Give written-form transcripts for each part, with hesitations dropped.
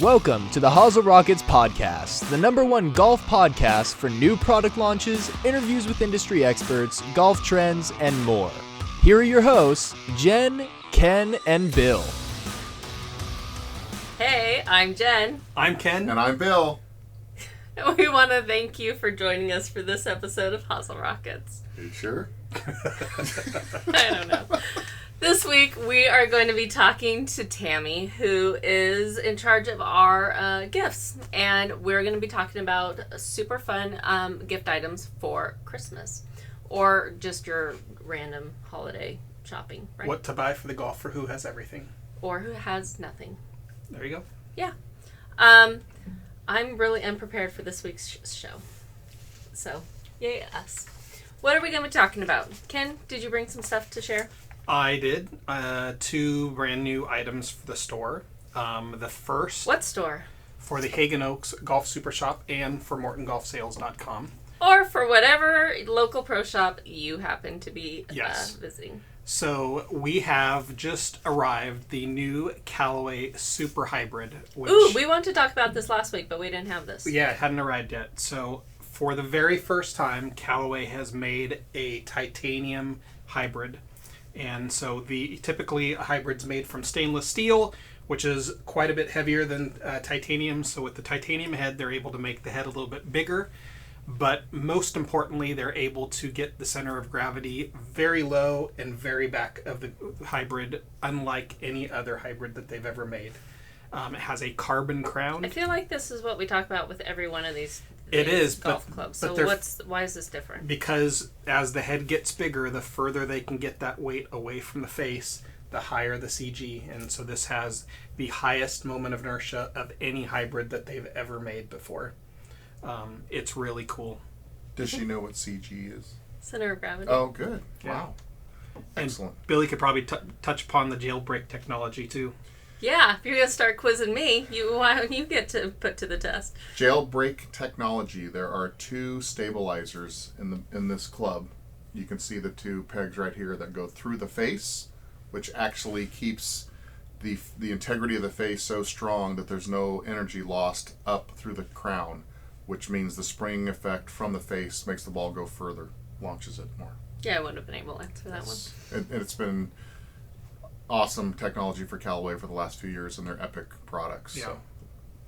Welcome to the Hosel Rockets podcast, the #1 golf podcast for new product launches, interviews with industry experts, golf trends, and more. Here are your hosts, Jen, Ken, and Bill. Hey, I'm Jen. I'm Ken. And I'm Bill. We want to thank you for joining us for this episode of Hosel Rockets. Are you sure? I don't know. This week, we are going to be talking to Tammy, who is in charge of our gifts. And we're going to be talking about super fun gift items for Christmas. Or just your random holiday shopping, right? What to buy for the golfer who has everything. Or who has nothing. There you go. Yeah. I'm really unprepared for this week's show. So, yay us. What are we going to be talking about? Ken, did you bring some stuff to share? I did. 2 brand new items for the store. The first... What store? For the Hagen Oaks Golf Super Shop and for MortonGolfSales.com. Or for whatever local pro shop you happen to be visiting. So we have just arrived the new Callaway Super Hybrid. Which, Ooh, we wanted to talk about this last week, but we didn't have this. Yeah, it hadn't arrived yet. So for the very first time, Callaway has made a titanium hybrid. And so typically a hybrid's made from stainless steel, which is quite a bit heavier than titanium. So with the titanium head, they're able to make the head a little bit bigger. But most importantly, they're able to get the center of gravity very low and very back of the hybrid, unlike any other hybrid that they've ever made. It has a carbon crown. I feel like this is what we talk about with every one of these golf clubs. So why is this different? Because as the head gets bigger, the further they can get that weight away from the face, the higher the CG. And so this has the highest moment of inertia of any hybrid that they've ever made before. It's really cool. Does she know what CG is? Center of gravity. Oh, good. Yeah. Wow. Excellent. And Billy could probably touch upon the jailbreak technology too. Yeah, if you're going to start quizzing me, why don't you get to put to the test? Jailbreak technology. There are 2 stabilizers in this club. You can see the 2 pegs right here that go through the face, which actually keeps the integrity of the face so strong that there's no energy lost up through the crown, which means the spring effect from the face makes the ball go further, launches it more. Yeah, I wouldn't have been able to answer that one. And it's been awesome technology for Callaway for the last few years and their Epic products. Yeah. So,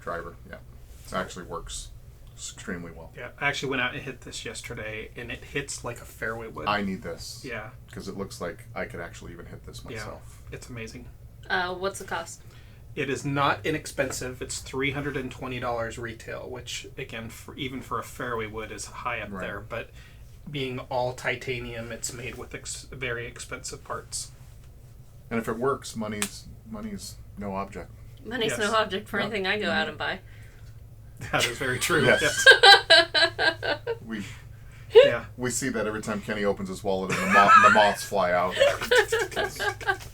driver, yeah. It actually works extremely well. Yeah, I actually went out and hit this yesterday, and it hits like a fairway would. I need this. Yeah. Because it looks like I could actually even hit this myself. Yeah, it's amazing. What's the cost? It is not inexpensive. It's $320 retail, which, again, even for a fairway wood is high up there. But being all titanium, it's made with very expensive parts. And if it works, money's no object. Money's no object for anything I go out and buy. That is very true. Yes. Yeah. We see that every time Kenny opens his wallet and the moths fly out.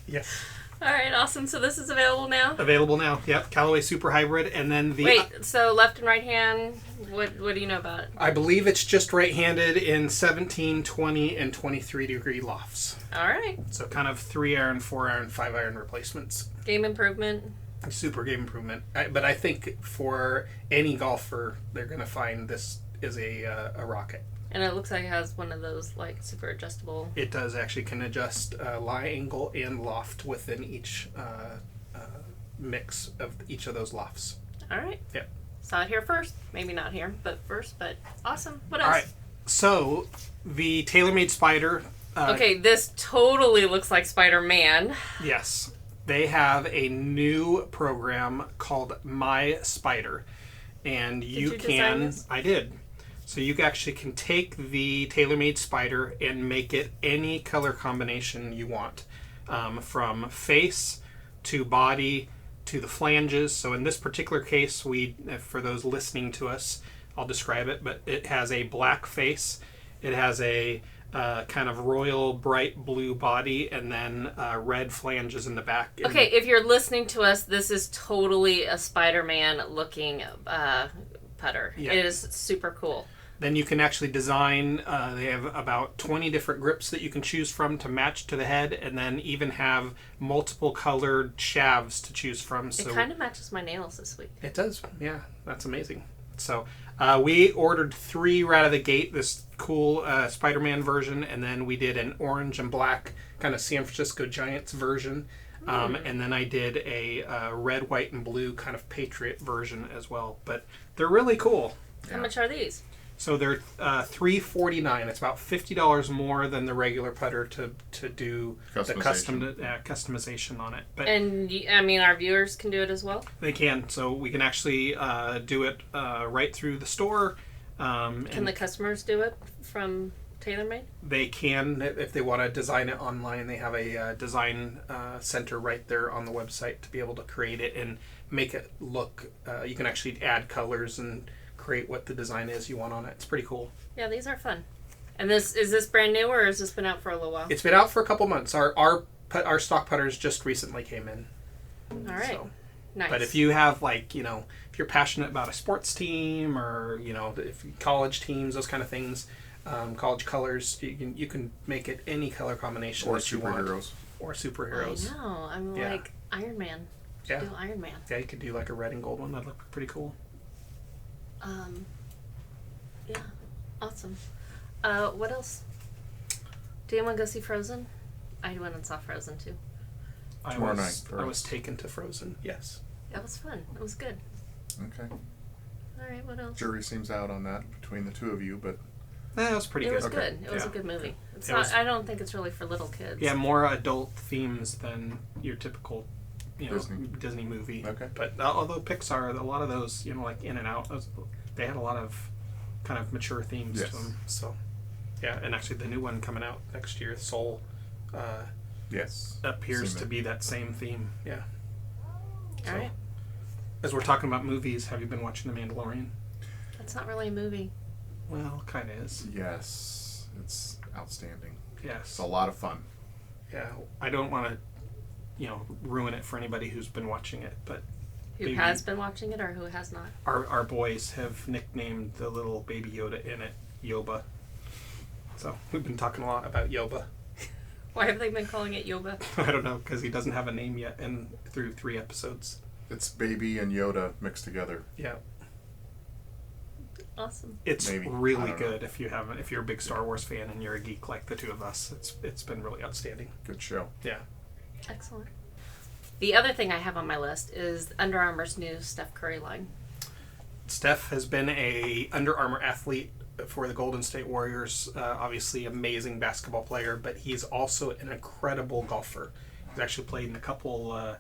Yes. All right, awesome. So this is available now? Available now. Yep. Callaway Super Hybrid. And then the... Wait, so left and right hand, what do you know about it? I believe it's just right-handed in 17, 20, and 23-degree lofts. All right. So kind of 3-iron, 4-iron, 5-iron replacements. Game improvement. Super game improvement. But I think for any golfer, they're going to find this is a rocket. And it looks like it has one of those like super adjustable. It does actually can adjust lie angle and loft within each mix of each of those lofts. All right. Yep. Saw it here first. Maybe not here, but first. But awesome. What else? All right. So the TaylorMade Spider. Okay, this totally looks like Spider-Man. Yes. They have a new program called My Spider. And Did you design this? I did. So you actually can take the TaylorMade Spider and make it any color combination you want. From face to body to the flanges. So in this particular case, for those listening to us, I'll describe it, but it has a black face. It has a kind of royal bright blue body and then red flanges in the back. Okay, if you're listening to us, this is totally a Spider-Man looking putter. Yeah. It is super cool. Then you can actually design, they have about 20 different grips that you can choose from to match to the head, and then even have multiple colored shafts to choose from. So it kind of matches my nails this week. it does, yeah. That's amazing. So we ordered 3 right out of the gate, this cool Spider-Man version, and then we did an orange and black kind of San Francisco Giants version. And then I did a red, white, and blue kind of Patriot version as well. But they're really cool. How much are these? So they're $349. It's about $50 more than the regular putter to do the customization on it. But And I mean, our viewers can do it as well. they can. So we can actually do it right through the store. Can the customers do it from TaylorMade? They can if they want to design it online. They have a design center right there on the website to be able to create it and make it look. You can actually add colors and create what the design is you want on it. It's pretty cool. Yeah, these are fun. And is this brand new, or has this been out for a little while? It's been out for a couple months. Our stock putters just recently came in. All right. So. Nice. But if you have if you're passionate about a sports team or if college teams, those kind of things, college colors, you can make it any color combination Or that you want. Or superheroes. I know. I'm like Iron Man. Yeah. Do Iron Man. Yeah, you could do like a red and gold one. That'd look pretty cool. Yeah, awesome. What else? Do you want to go see Frozen? I went and saw Frozen too. Tomorrow night. I was taken to Frozen. Yes. That was fun. It was good. Okay. All right, what else? Jury seems out on that between the two of you, but That was pretty It good. was Okay. good. It was a Yeah. good movie. It's It not. was- I don't think it's really for little kids. Yeah, more adult themes than your typical, Disney. movie. Okay. But although Pixar, a lot of those, like In and Out, they had a lot of kind of mature themes Yes. to them. So, yeah, and actually the new one coming out next year, Soul, yes. appears Seen to that. be that same theme. Yeah. All right. As we're talking about movies, have you been watching The Mandalorian? That's not really a movie. Well, kind of is. Yes. It's outstanding. It's Yes. a lot of fun. Yeah. I don't want to, ruin it for anybody who's been watching it, but Who Baby- has been watching it or who has not? our boys have nicknamed the little baby Yoda in it Yoba. So we've been talking a lot about Yoba. Why have they been calling it Yoba? I don't know, because he doesn't have a name yet through 3 episodes. It's Baby and Yoda mixed together. Yeah. Awesome. It's Maybe. I really don't good if you're a big Star Wars fan and you're a geek like the two of us. It's been really outstanding. Good show. Yeah. Excellent. The other thing I have on my list is Under Armour's new Steph Curry line. Steph has been a Under Armour athlete for the Golden State Warriors. Obviously, amazing basketball player, but he's also an incredible golfer. He's actually played in a couple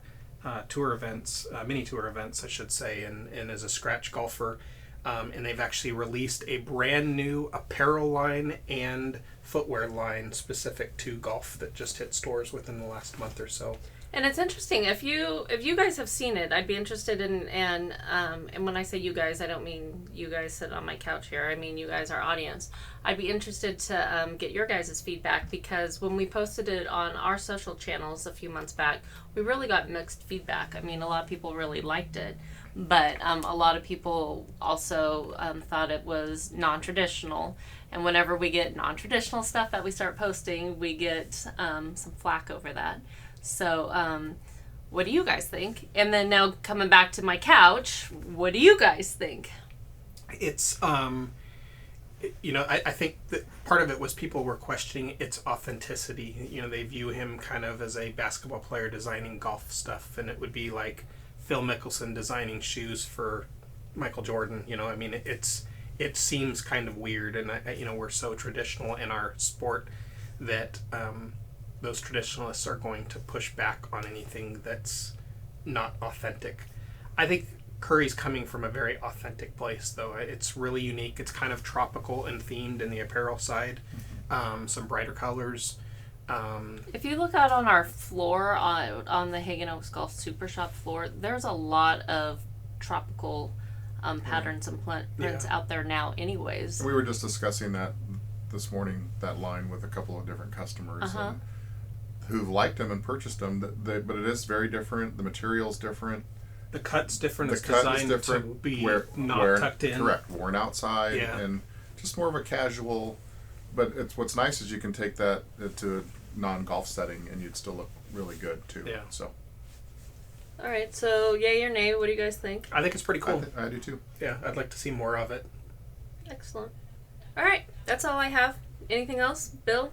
tour events, mini tour events, I should say, and is a scratch golfer. And they've actually released a brand new apparel line and footwear line specific to golf that just hit stores within the last month or so. And it's interesting if you guys have seen it, I'd be interested in and when I say you guys, I don't mean you guys sit on my couch here. I mean you guys, our audience. I'd be interested to get your guys' feedback because when we posted it on our social channels a few months back, we really got mixed feedback. I mean, a lot of people really liked it, but a lot of people also thought it was non-traditional. And whenever we get non-traditional stuff that we start posting, we get some flack over that. So, what do you guys think? And then now coming back to my couch, what do you guys think? It's, I think that part of it was people were questioning its authenticity. They view him kind of as a basketball player designing golf stuff, and it would be like Phil Mickelson designing shoes for Michael Jordan. It seems kind of weird, and we're so traditional in our sport that those traditionalists are going to push back on anything that's not authentic. I think Curry's coming from a very authentic place, though. It's really unique. It's kind of tropical and themed in the apparel side. Some brighter colors. If you look out on our floor, on the Hagen Oaks Golf Super Shop floor, there's a lot of tropical patterns and prints out there now anyways. We were just discussing that this morning, that line with a couple of different customers and who've liked them and purchased them. But it is very different. The material's different. The cut's different. The It's cut is designed different. to be Where tucked in. Correct. Worn outside Yeah. and just more of a casual. But what's nice is you can take that to a non-golf setting and you'd still look really good too. Yeah. So. All right, so yay or nay, what do you guys think? I think it's pretty cool. I do too. Yeah, I'd like to see more of it. Excellent. All right, that's all I have. Anything else, Bill?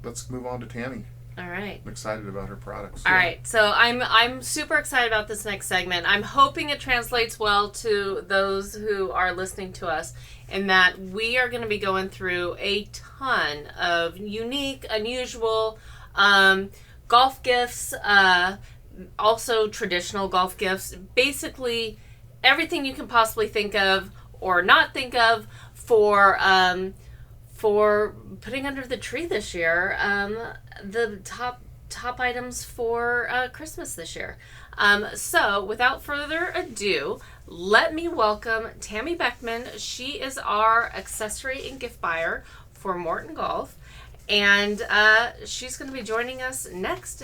Let's move on to Tammy. All right. I'm excited about her products. All right, so I'm super excited about this next segment. I'm hoping it translates well to those who are listening to us, in that we are going to be going through a ton of unique, unusual golf gifts, also traditional golf gifts, basically everything you can possibly think of or not think of for putting under the tree this year. The top items for Christmas this year. So without further ado, let me welcome Tammy Beckman. She is our accessory and gift buyer for Morton Golf, and she's going to be joining us next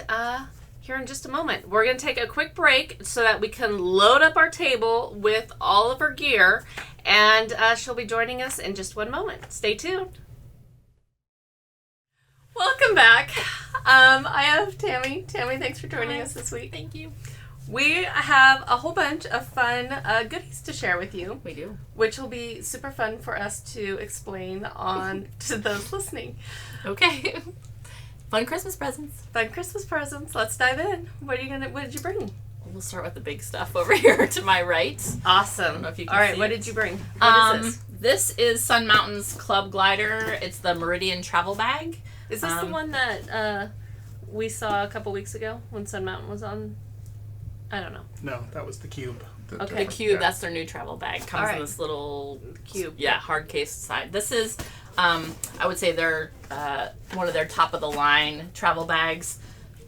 here in just a moment. We're going to take a quick break so that we can load up our table with all of her gear, and she'll be joining us in just one moment. Stay tuned. Welcome back. I have Tammy. Tammy, thanks for joining us this week. Thank you. We have a whole bunch of fun goodies to share with you. We do. Which will be super fun for us to explain on to those listening. Okay. Fun Christmas presents. Fun Christmas presents. Let's dive in. What did you bring? We'll start with the big stuff over here to my right. Awesome. I don't know if you can All right, see what it. did you bring? What is this? This is Sun Mountain's Club Glider. It's the Meridian travel bag. Is this the one that we saw a couple weeks ago when Sun Mountain was on? I don't know. No, that was the cube. The cube, that's their new travel bag. Comes in this little cube. Yeah, hard case side. This is, I would say, they're one of their top of the line travel bags.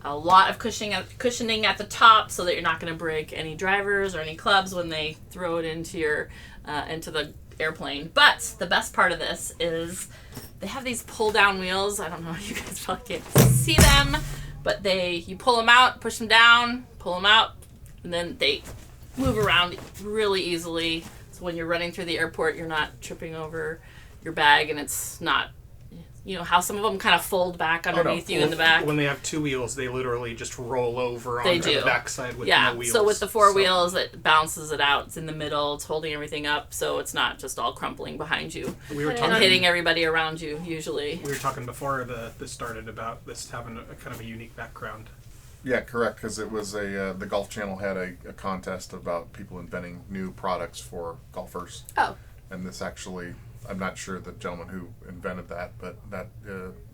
A lot of cushioning at the top so that you're not going to break any drivers or any clubs when they throw it into the airplane. But the best part of this is they have these pull down wheels. I don't know if you guys probably can't see them, but you pull them out, push them down, pull them out, and then they move around really easily. So when you're running through the airport, you're not tripping over your bag, and it's not, how some of them kind of fold back underneath you in the back. When they have two wheels, they literally just roll over They onto do. the backside with Yeah, no wheels. so with the four wheels, it balances it out. It's in the middle. It's holding everything up, so it's not just all crumpling behind you We were and talking. hitting everybody around you, usually. We were talking before this started about this having a kind of a unique background. Yeah, correct. Because it was the Golf Channel had a contest about people inventing new products for golfers. Oh. And this actually, I'm not sure the gentleman who invented that, but that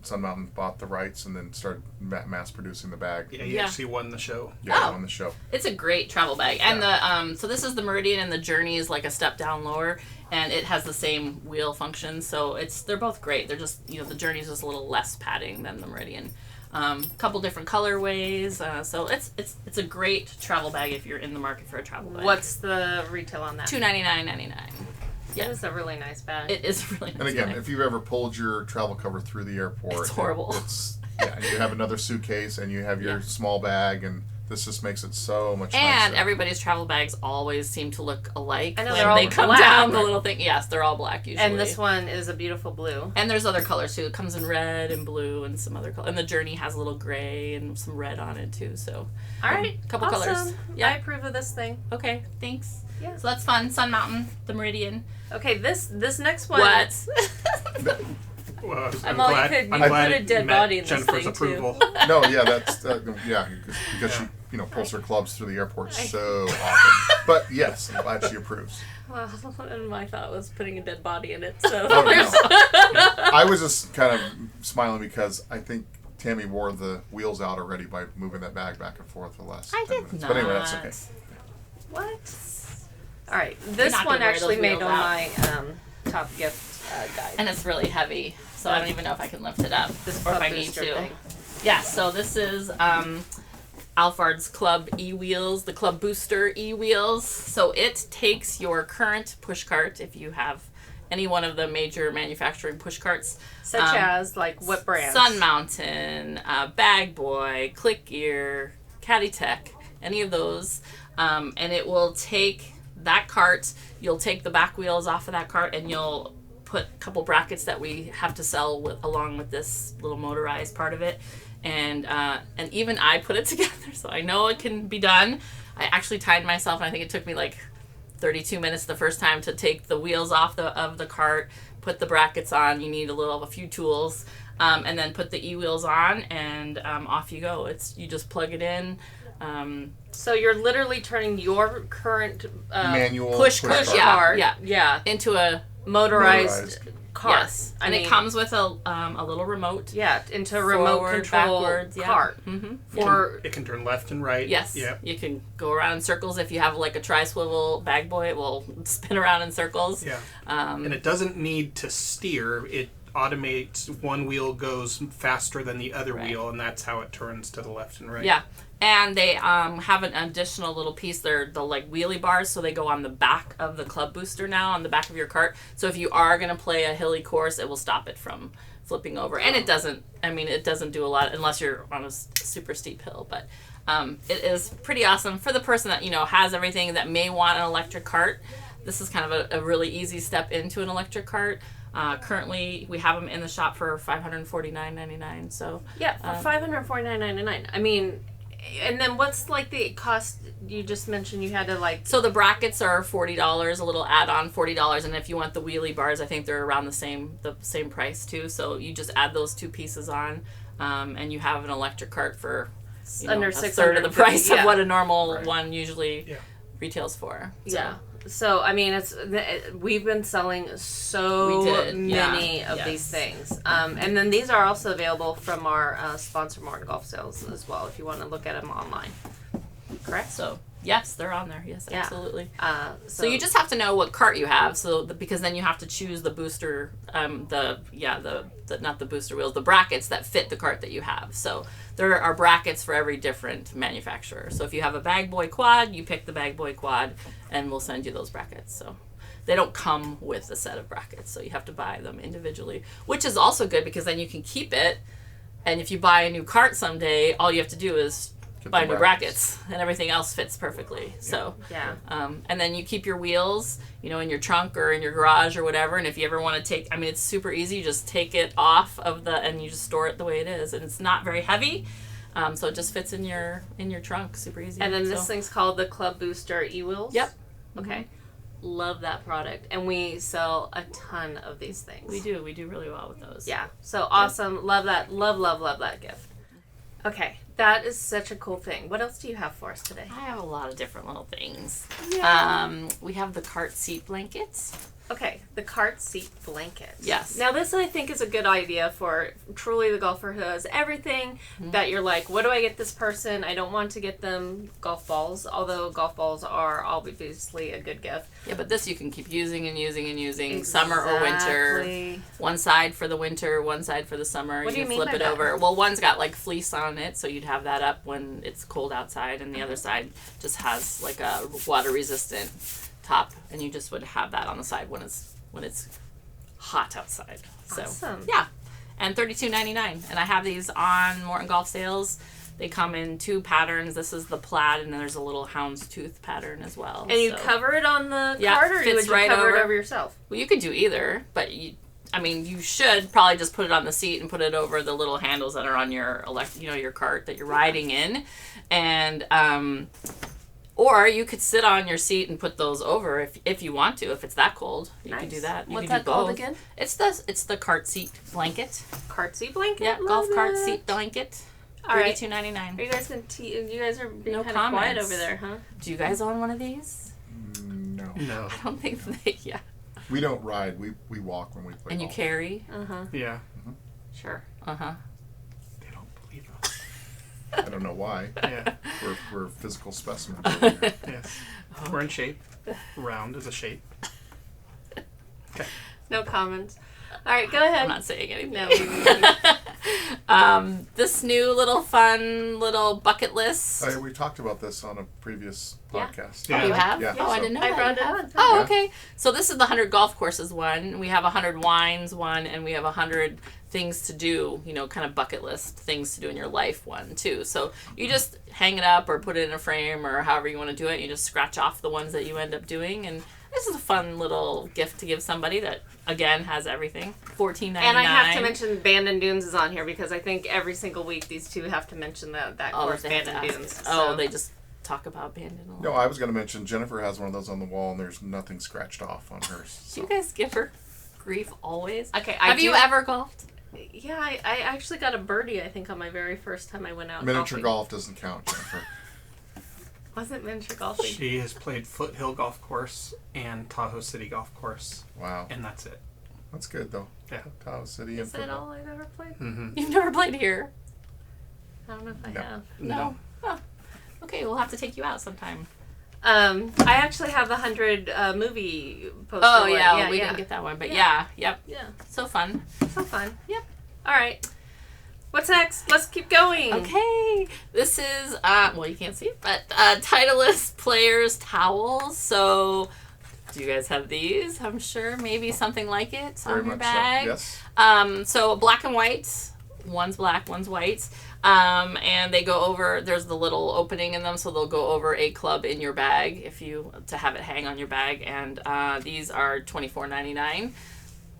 Sun Mountain bought the rights and then started mass producing the bag. Yeah, he Yeah. actually won the show. Yeah, Oh. on the show. It's a great travel bag. And so this is the Meridian, and the Journey is like a step down lower, and it has the same wheel function. So they're both great. They're just, the Journey is just a little less padding than the Meridian. Couple different colorways. So it's a great travel bag if you're in the market for a travel bag. What's the retail on that? $299.99. Yeah. It is a really nice bag. It is a really nice And again, bag. if you've ever pulled your travel cover through the airport, It's horrible. And you have another suitcase and you have your small bag, and this just makes it so much And nicer. everybody's travel bags always seem to look alike. I know, when they're all they come black. down the little thing. Yes, they're all black usually. And this one is a beautiful blue. And there's other colors too. It comes in red and blue and some other color. And the Journey has a little gray and some red on it too. So, All right. couple awesome. colors. I Yeah. approve of this thing. Okay. Thanks. Yeah. So that's fun. Sun Mountain, the Meridian. Okay, this next one. What? Well, I'm all you could- I'm you glad put a it dead met body in this Jennifer's thing, too. approval. No, yeah, that's because she pulls her clubs through the airport so often. But yes, I'm glad she approves. Well, and my thought was putting a dead body in it. So Oh, no. I was just kind of smiling because I think Tammy wore the wheels out already by moving that bag back and forth for the last 10 minutes. not. But anyway, that's okay. What? All right, this not one gonna wear actually those made wheels on out. my top gift guide. And it's really heavy. So I don't even know if I can lift it up. This or if club I need booster to. thing. Yeah, so this is Alphard's Club E-Wheels, the Club Booster E-Wheels. So it takes your current push cart, if you have any one of the major manufacturing push carts. Such as, like, what brand? Sun Mountain, Bag Boy, Click Gear, Caddy Tech, any of those. And it will take that cart, you'll take the back wheels off of that cart, and you'll put a couple brackets that we have to sell along with this little motorized part of it. And even I put it together, so I know it can be done. I actually timed myself, and I think it took me like 32 minutes the first time to take the wheels off of the cart, put the brackets on. You need a few tools, and then put the e-wheels on, and off you go. You just plug it in. So you're literally turning your current Manual push cart. cart Yeah. Into a motorized cart. Yes, and it comes with a little remote. Yeah, into a remote Forward, control backwards, yeah. cart. Mm-hmm. It can turn left and right. Yes. Yeah. You can go around in circles. If you have like a tri-swivel bag boy, it will spin around in circles. Yeah. And it doesn't need to steer. It automates. One wheel goes faster than the other wheel, and that's how it turns to the left and right. Yeah. And they have an additional little piece. They're the like wheelie bars, so they go on the back of the club booster now, on the back of your cart. So if you are going to play a hilly course, it will stop it from flipping over. And it doesn't do a lot unless you're on a super steep hill. But it is pretty awesome for the person that, has everything that may want an electric cart. This is kind of a really easy step into an electric cart. Currently, we have them in the shop for $549.99. So yeah, for $549.99. I mean, and then what's like the cost? You just mentioned you had to like. So the brackets are $40, a little add-on $40, and if you want the wheelie bars, I think they're around the same price too. So you just add those two pieces on, and you have an electric cart for under a third of the price of what a normal one usually retails for. So. Yeah. So I mean, we've been selling so many of these things, and then these are also available from our sponsor, Martin Golf Sales, as well. If you want to look at them online, correct? So yes, they're on there. Yes, absolutely. So you just have to know what cart you have, because then you have to choose the booster, not the booster wheels, the brackets that fit the cart that you have. So there are brackets for every different manufacturer. So if you have a Bag Boy quad, you pick the Bag Boy quad, and we'll send you those brackets. So they don't come with a set of brackets, so you have to buy them individually, which is also good because then you can keep it. And if you buy a new cart someday, all you have to do is buy new brackets, and everything else fits perfectly. So and then you keep your wheels, in your trunk or in your garage or whatever. And if you ever want to take, it's super easy. You just take it off and you just store it the way it is, and it's not very heavy. So it just fits in your trunk, super easy. And then this thing's called the Club Booster e-wheels. Yep. Okay. Love that product, and we sell a ton of these things. We do really well with those. Yeah. So awesome. Love that. Love that gift. Okay. That is such a cool thing. What else do you have for us today? I have a lot of different little things. Yeah. We have the cart seat blankets. Okay, the cart seat blankets. Yes. Now this I think is a good idea for truly the golfer who has everything that you're like, what do I get this person? I don't want to get them golf balls, although golf balls are obviously a good gift. Yeah, but this you can keep using and using and using, Exactly. summer or winter. One side for the winter, one side for the summer. What do you can mean flip by it that? over. Well, one's got like fleece on it, so you'd have that up when it's cold outside, and the other side just has like a water resistant top, and you just would have that on the side when it's hot outside. So Awesome. yeah, and $32.99, and I have these on Morton Golf Sales. They come in two patterns. This is the plaid, and then there's a little houndstooth pattern as well. And you cover it on the cart, or fits would you right cover over. it over yourself? Well, you could do either, but you should probably just put it on the seat and put it over the little handles that are on your your cart that you're riding in, and or you could sit on your seat and put those over if you want to. If it's that cold, you can do that. What's can that do called both. again? It's the cart seat blanket. Cart seat blanket. Yeah, Love golf cart it. seat blanket. All right. $32.99. Are you guys you guys are being No kind of quiet comments. over there, huh? Do you guys own one of these? No. No. I don't think they. Yeah. We don't ride. We walk when we play And you golf. carry. Yeah. Sure. They don't believe us. I don't know why. Yeah. We're physical specimens over here. Yes. We're in shape. Round is a shape. Okay. No comments. All right, go ahead. I'm not saying anything. No. This new little fun little bucket list. We talked about this on a previous podcast. Yeah. You have? Yeah. Oh, I didn't know I that. brought You it have? on. Oh, Yeah. okay. So this is the 100 golf courses one. We have 100 wines one, and we have 100 things to do, kind of bucket list things to do in your life one, too. So you just hang it up or put it in a frame or however you want to do it. You just scratch off the ones that you end up doing, and this is a fun little gift to give somebody that, again, has everything. $14.99. And I have to mention Bandon Dunes is on here because I think every single week these two have to mention that course, they have to Bandon ask Dunes. it. Oh, they just talk about Bandon a lot. No, I was going to mention Jennifer has one of those on the wall, and there's nothing scratched off on hers. Do you guys give her grief always? Okay, have you ever golfed? Yeah, I actually got a birdie, I think, on my very first time I went out Miniature golfing. golf doesn't count, Jennifer. Wasn't miniature golfing. She has played Foothill Golf Course and Tahoe City Golf Course, Wow. and that's it. That's good, though. Yeah. Tahoe City Is and that all I've ever played? Mm-hmm. You've never played here? I don't know if I No. have. No. Oh. Okay, we'll have to take you out sometime. I actually have the 100 movie poster. Oh, one. yeah, we didn't get that one. But Yeah. yep. Yeah, So fun. so fun. Yep. All right. What's next? Let's keep going. Okay, this is, well, you can't see it, but Titleist Players Towels. So, do you guys have these? I'm sure maybe something like it very on your much bag. so. Yes. So, black and white. One's black, one's white. And they go over, there's the little opening in them, so they'll go over a club in your bag to have it hang on your bag. And these are $24.99.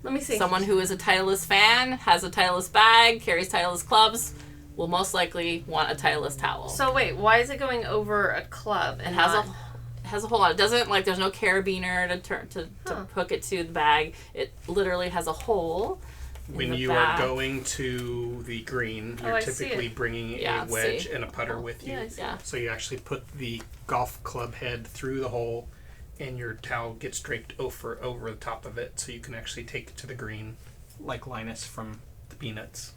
Let me see. Someone who is a Titleist fan, has a Titleist bag, carries Titleist clubs, will most likely want a Titleist towel. So wait, why is it going over a club? It has a whole lot. It doesn't, like, there's no carabiner to hook it to the bag. It literally has a hole. When the you back. are going to the green, you're I see typically it. bringing Yeah, a wedge see? and a putter with you. Yeah, I see. Yeah. So you actually put the golf club head through the hole, and your towel gets draped over the top of it, so you can actually take it to the green, like Linus from the Peanuts.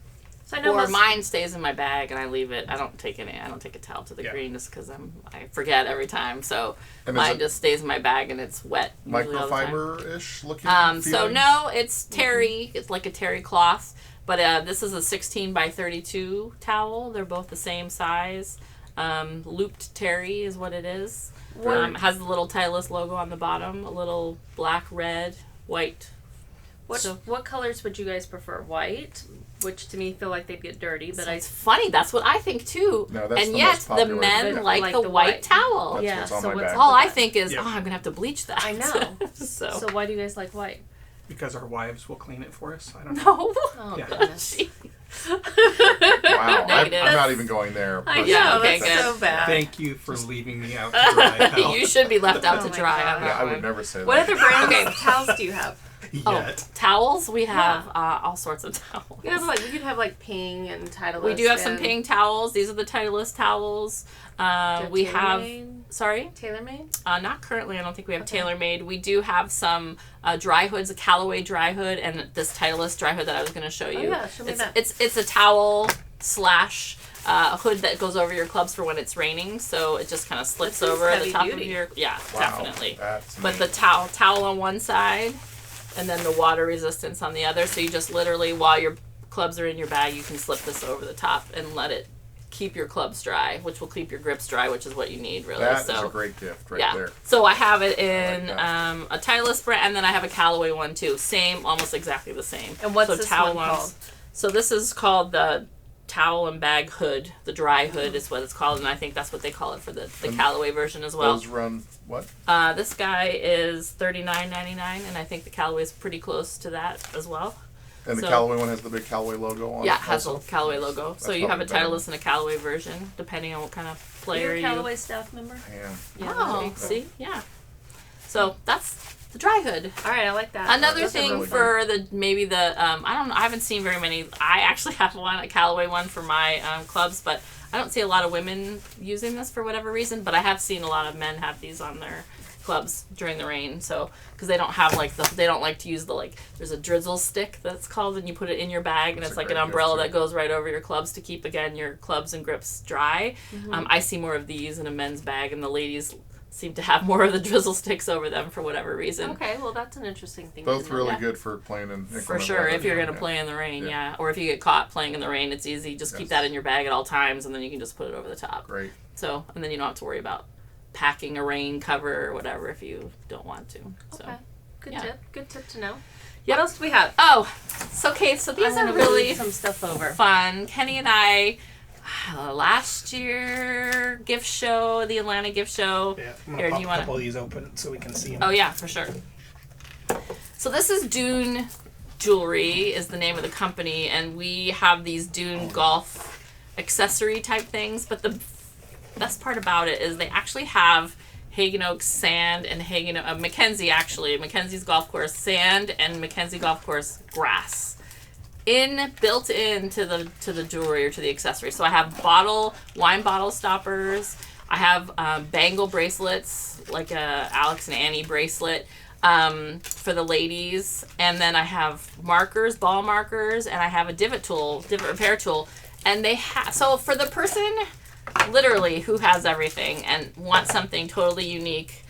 So I know Or mine stays in my bag and I leave it. I don't take a towel to the Yeah. green just because I forget every time. So And is mine it just stays in my bag and it's wet. usually all the time. Microfiber-ish looking So feeling? no, it's terry. It's like a terry cloth, but this is a 16 by 32 towel. They're both the same size. Looped terry is what it is. It has the little Titleist logo on the bottom, a little black, red, white. What colors would you guys prefer? White, which to me feel like they'd get dirty, but It's funny. That's what I think too. No, that's and the yet most the popular. men They like the white towel. That's yeah. what's on So my what's bag. All I that? think is, Yeah. I'm gonna have to bleach that. I know. so So why do you guys like white? Because our wives will clean it for us. I don't know. no. Oh Yeah. goodness. Wow, I'm Negative. not even going there. I know. Yeah, okay, that's good. so bad. Thank you for leaving me out to dry, pal. You should be left out Oh to my dry God. on Yeah, that I one. would never say What that. other brands Okay. of towels do you have? Yet. Towels? We have all sorts of towels. You have we could have like Ping and Titleist. We do have some and Ping towels. These are the Titleist towels. We have, sorry? TaylorMade. Not currently. I don't think we have TaylorMade. We do have some dry hoods, a Callaway dry hood, and this Titleist dry hood that I was going to show you. yeah, show me that. It's a towel slash hood that goes over your clubs for when it's raining, so it just kind of slips This is over the heavy top duty. of your Wow, definitely. That's But neat. the towel on one side, and then the water resistance on the other. So you just literally, while your clubs are in your bag, you can slip this over the top and let it keep your clubs dry, which will keep your grips dry, which is what you need really. That is so a great gift right yeah. there. So I have it in that. a Titleist brand, and then I have a Callaway one too. Same, almost exactly the same. And what's so this towel one ones- called? So this is called the towel and bag hood. The dry hood is what it's called, and I think that's what they call it for the Callaway version as well. Those run what? This guy is $39.99, and I think the Callaway is pretty close to that as well. And the So- Callaway one has the big Callaway logo on Yeah, it it has also? a Callaway logo. So That's you have a probably better. Titleist and a Callaway version, depending on what kind of player You're a you. Callaway staff member. Man. Yeah. Oh, see, yeah. So that's the dry hood. All right, I like that. Another Those are thing really for I don't know, I haven't seen very many. I actually have a Callaway one for my clubs, but I don't see a lot of women using this for whatever reason. But I have seen a lot of men have these on their clubs during the rain. So because they don't have they don't like to use there's a drizzle stick that's called, and you put it in your bag, and That's it's a like an great umbrella gift, that too. goes right over your clubs to keep again your clubs and grips dry. I see more of these in a men's bag, and the ladies seem to have more of the drizzle sticks over them for whatever reason. Okay, well that's an interesting thing. Both to know. really Yeah. good for playing in For inclement sure, weather. if you're going to Yeah. play in the rain, Yeah. yeah. Or if you get caught playing in the rain, it's easy. Just keep Yes. that in your bag at all times, and then you can just put it over the top. Great. So, and then you don't have to worry about packing a rain cover or whatever if you don't want to. So. Okay, good yeah. tip. Good tip to know. Yep. What else do we have? Oh, so okay, so these I'm are gonna really move some stuff over. fun. Kenny and I last year gift show, the Atlanta gift show. Yeah, I'm Here, gonna do you pop a want couple of these open so we can see them. Oh yeah, for sure. So this is Dune Jewelry is the name of the company, and we have these Dune golf accessory type things. But the best part about it is they actually have Hagen Oaks sand and Mackenzie Mackenzie's golf course sand and Mackenzie golf course grass built into the jewelry or to the accessory. So I have wine bottle stoppers. I have bangle bracelets, like a Alex and Annie bracelet for the ladies, and then I have markers, ball markers, and I have a divot repair tool. And they so for the person literally who has everything and wants something totally unique,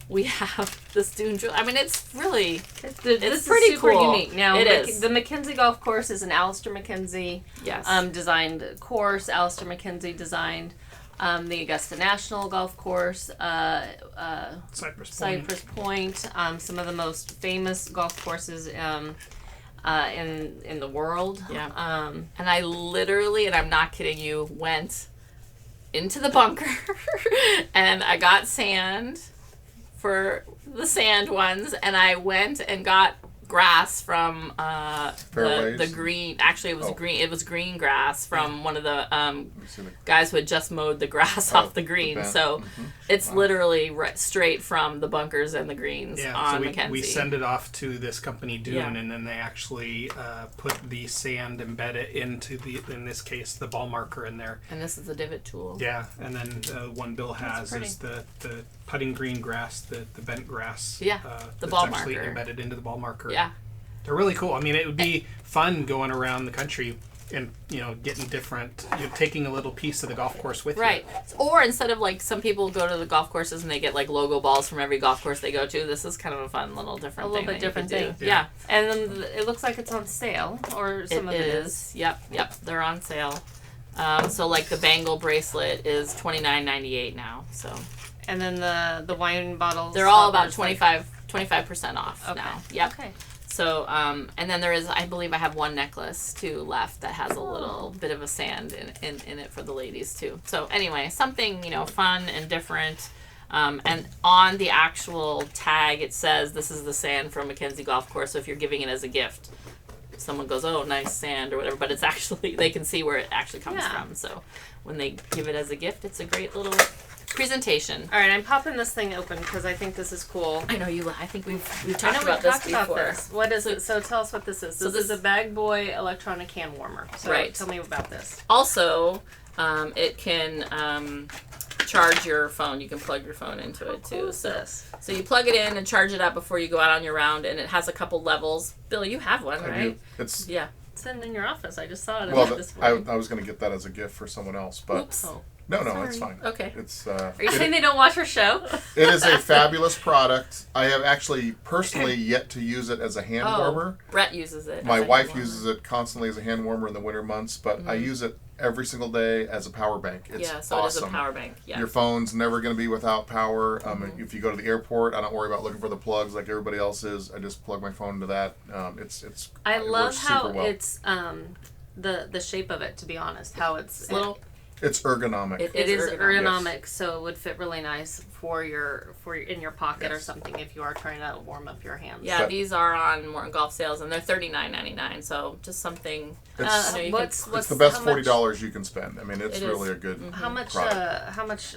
we have this Dune jewelry. I mean, it's really This pretty is super cool. unique. Now, It is. the Mackenzie Golf Course is an Alistair Mackenzie yes. designed course. Alistair Mackenzie designed the Augusta National Golf Course, Cypress Point, some of the most famous golf courses in the world. Yeah. And I literally, and I'm not kidding you, went into the bunker and I got sand for the sand ones, and I went and got grass from the green. Actually, it was green. It was green grass from one of the guys who had just mowed the grass off the green. So it's literally straight from the bunkers and the greens on Mackenzie. We send it off to this company Dune, Yeah. and then they actually put the sand, embed it into in this case, the ball marker in there. And this is the divot tool. Yeah, and then one Bill has is the putting green grass, the bent grass. Yeah, the that's ball actually marker. embedded into the ball marker. Yeah. They're really cool. I mean, it would be fun going around the country and, getting different, taking a little piece of the golf course with you. Right. Or instead of like some people go to the golf courses and they get like logo balls from every golf course they go to, this is kind of a fun little different A little thing. bit different that you could thing. do. Yeah. And then it looks like it's on sale, or some of it is. Yep. They're on sale. So like the bangle bracelet is $29.98 now. So And then the wine bottles. they're all about stoppers, 25% off Okay. now. Yep. Okay. So, and then there is, I believe I have one necklace too left that has a little bit of a sand in it for the ladies too. So anyway, something, fun and different. And on the actual tag, it says this is the sand from Mackenzie Golf Course. So if you're giving it as a gift, someone goes, oh, nice sand or whatever, but it's actually, they can see where it actually comes from. So when they give it as a gift, it's a great little presentation. All right, I'm popping this thing open because I think this is cool. I know I think we've I talked know about we've this talked before. about this. What is it? So tell us what this is. So This is a Bag Boy electronic hand warmer. So Right. tell me about this. Also, it can charge your phone. You can plug your phone into it too. Cool is So this? you plug it in and charge it up before you go out on your round, and it has a couple levels. Bill, you have one, I right? do. It's Yeah. It's in your office. I just saw it well. this I morning. was going to get that as a gift for someone else, but Oops. Oh. no, Sorry. it's fine. Okay. It's Are you saying they don't watch our show? it is a fabulous product. I have actually personally yet to use it as a hand warmer. Brett uses it. My as a wife hand warmer. uses it constantly as a hand warmer in the winter months, but I use it every single day as a power bank. It's so awesome. it is a power bank. Yeah. Your phone's never going to be without power. If you go to the airport, I don't worry about looking for the plugs like everybody else is. I just plug my phone into that. I it love works how super well. it's the shape of it. To be honest, how it's little. It's ergonomic. It is ergonomic, Yes. so it would fit really nice for your in your pocket or Yes. something if you are trying to warm up your hands. Yeah, But- these are on Morton Golf Sales, and they're $39.99. So just something. It's, you What's it's the best how much- $40 you can spend. I mean, it's It is. really a good How much? product. How much?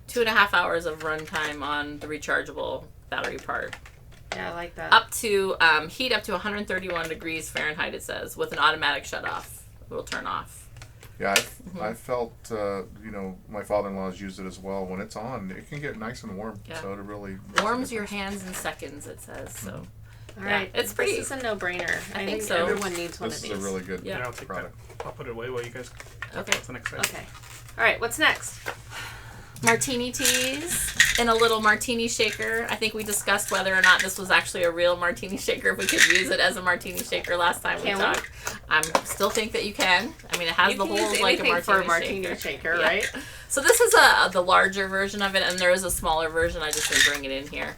2.5 hours of runtime on the rechargeable battery part. Yeah, I like that. Up to heat up to 131 degrees Fahrenheit. It says with an automatic shut off. It will turn off. Yeah, I felt, my father-in-law's used it as well. When it's on, it can get nice and warm. Yeah. So it really Warms your hands in seconds. It says so. All right, it's pretty. This is a no-brainer. I think think so. everyone needs one This of is these. a really good Yeah. I'll take product. that. I'll put it away while you guys. Okay. What's the next item? Okay. All right. What's next? Martini teas in a little martini shaker. I think we discussed whether or not this was actually a real martini shaker, if we could use it as a martini shaker last time we Can we? talked. I still think that you can. I mean, it has You the can use holes like a anything martini, for a martini shaker, Yeah. right? So this is the larger version of it, and there is a smaller version. I just didn't bring it in here.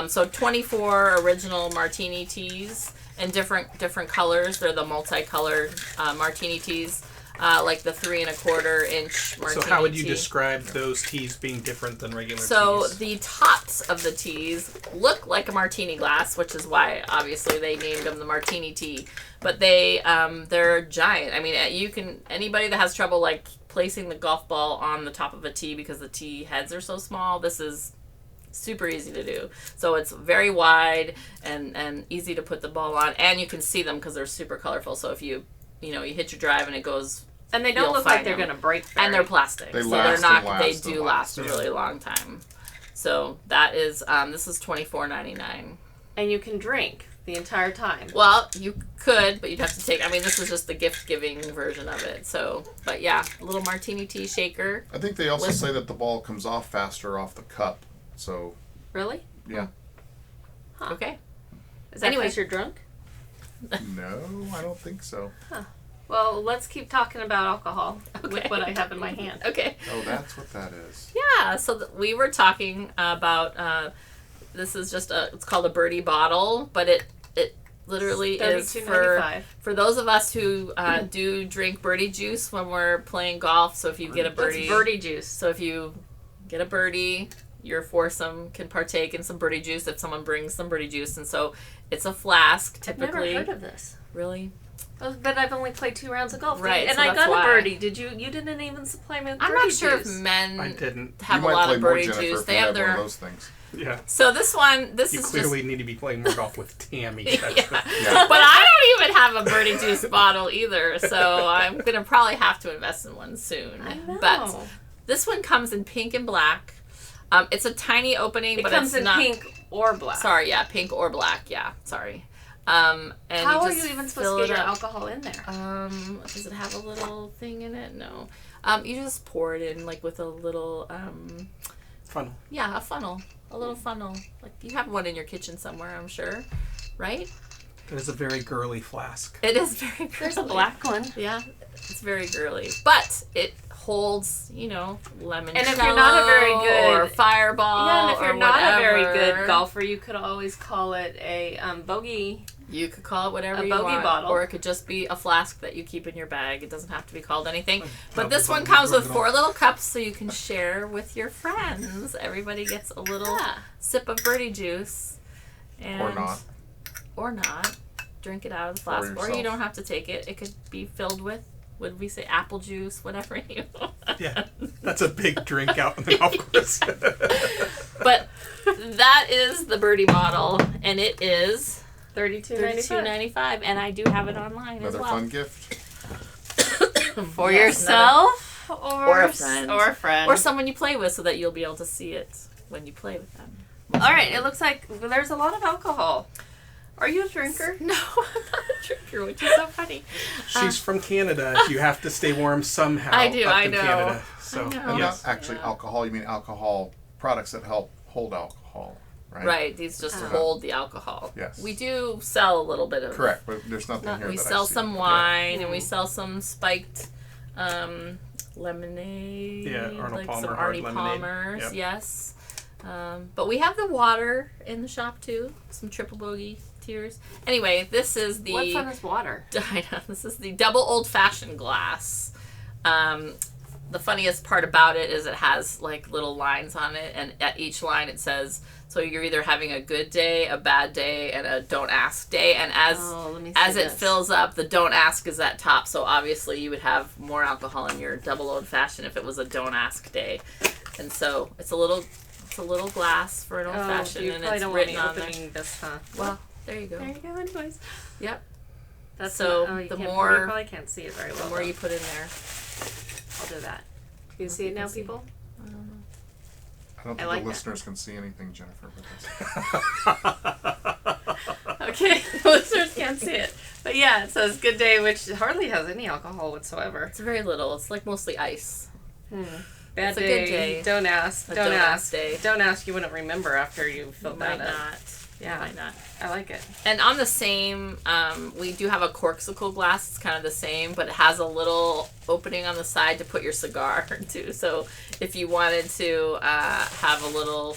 So 24 original martini teas in different colors. They're the multicolored martini teas. like the 3 1/4 inch martini So how would you tea. describe those teas being different than regular So teas? the tops of the teas look like a martini glass, which is why obviously they named them the martini tea. But they're giant. I mean, anybody that has trouble like placing the golf ball on the top of a tee because the tee heads are so small, this is super easy to do. So it's very wide and easy to put the ball on, and you can see them because they're super colorful. So if you hit your drive and it goes, And they don't you'll look like find they're them. going to break. And they're plastic, They so last they're and not. last They and do last a last. really long time. So that is this is $24.99. And you can drink the entire time. Well, you could, but you'd have to take. I mean, this is just the gift giving version of it. So, but yeah, a little martini tea shaker. I think they also say that the ball comes off faster off the cup. So Really? yeah. Huh. Okay. Is that Anyway. because you're drunk? No, I don't think so. Well, let's keep talking about alcohol with Okay. what I have in my hand. Okay. Oh, that's what that is. Yeah. So we were talking about. This is just it's called a birdie bottle, but it literally is for those of us who do drink birdie juice when we're playing golf. So if you get a birdie, What's birdie juice? So if you get a birdie, your foursome can partake in some birdie juice if someone brings some birdie juice. And so it's a flask I've typically. never heard of this. Really? But I've only played 2 rounds of golf. Right, And so I that's got why. a birdie. Did you? You didn't even supply me with birdie I'm not sure juice. if men I didn't. have you a might lot play of more, birdie Jennifer, juice. if They you have had one their. of those things. Yeah. So this You is clearly just. need to be playing more golf with Tammy. Yeah. Yeah. But I don't even have a birdie juice bottle either, so I'm gonna probably have to invest in one soon. I know. But this one comes in pink and black. It's a tiny opening, It but comes it's in not pink or black. Sorry, yeah, pink or black. Yeah, sorry. And How are just you even fill supposed to it get your up. alcohol in there? Does it have a little thing in it? No. You just pour it in like with a little Funnel. yeah, a funnel. A little funnel. Like you have one in your kitchen somewhere, I'm sure. Right? That is a very girly flask. It is very girly. There's a black one. Yeah. It's very girly. But it holds, lemon And if you're not a very good- or fireball Yeah, and if you're or not a very whatever, good golfer, you could always call it a bogey. you could call it whatever A you bogey want. bottle. Or it could just be a flask that you keep in your bag. It doesn't have to be called anything. But double this one bogey comes with bottle. 4 little cups so you can share with your friends. Everybody gets a little Yeah. sip of birdie juice. And Or not. Or not. Drink it out of the flask. Or you yourself. don't have to take it. It could be filled with, would we say, apple juice, whatever you want. Yeah. That's a big drink out on the golf course. But that is the birdie bottle, and it is $32.95. $32.95, and I do have it online as Another well. fun gift. For Yes, yourself or a friend. Or a friend. or someone you play with, so that you'll be able to see it when you play with them. All right, it looks like there's a lot of alcohol. Are you a drinker? No, I'm not a drinker, which is so funny. She's from Canada. You have to stay warm somehow. I do, up I in know. Canada. So, I know. And yes. not actually Yeah. alcohol. You mean alcohol products that help hold alcohol, right? Right, these just hold the alcohol. Yes. We do sell a little bit of. Correct, but there's nothing here We that sell I see. some wine, and we Mm. sell some spiked lemonade. Yeah, Arnold like Palmer some hard Arnie lemonade. Palmers, Yep. yes. But we have the water in the shop too. Some triple bogey tears. Anyway, this is the. What fun is water? I know, this is the double old fashioned glass. The funniest part about it is it has like little lines on it, and at each line it says, so you're either having a good day, a bad day, and a don't ask day. And Let me see as it this. fills up, the don't ask is at top. So obviously you would have more alcohol in your double old fashioned if it was a don't ask day. And so it's a little glass for an old fashioned, you and probably it's don't want me written on there. opening this, huh? Well, there you go. There you go. Anyways, Yep. that's So, you the can't- more- you probably can't see it very well. The more though. you put in there. I'll do that. You see it now, see. people? I don't think like the that. listeners can see anything, Jennifer, but that's Okay, listeners can't see it, but yeah, it says "Good Day," which hardly has any alcohol whatsoever. It's very little. It's like mostly ice. Bad It's a day. good day. Don't ask. A Don't don't ask. ask day. Don't ask. You wouldn't remember after you You filled might that in. not. Yeah. Might not. I like it. And on the same, we do have a corksicle glass. It's kind of the same, but it has a little opening on the side to put your cigar into. So if you wanted to have a little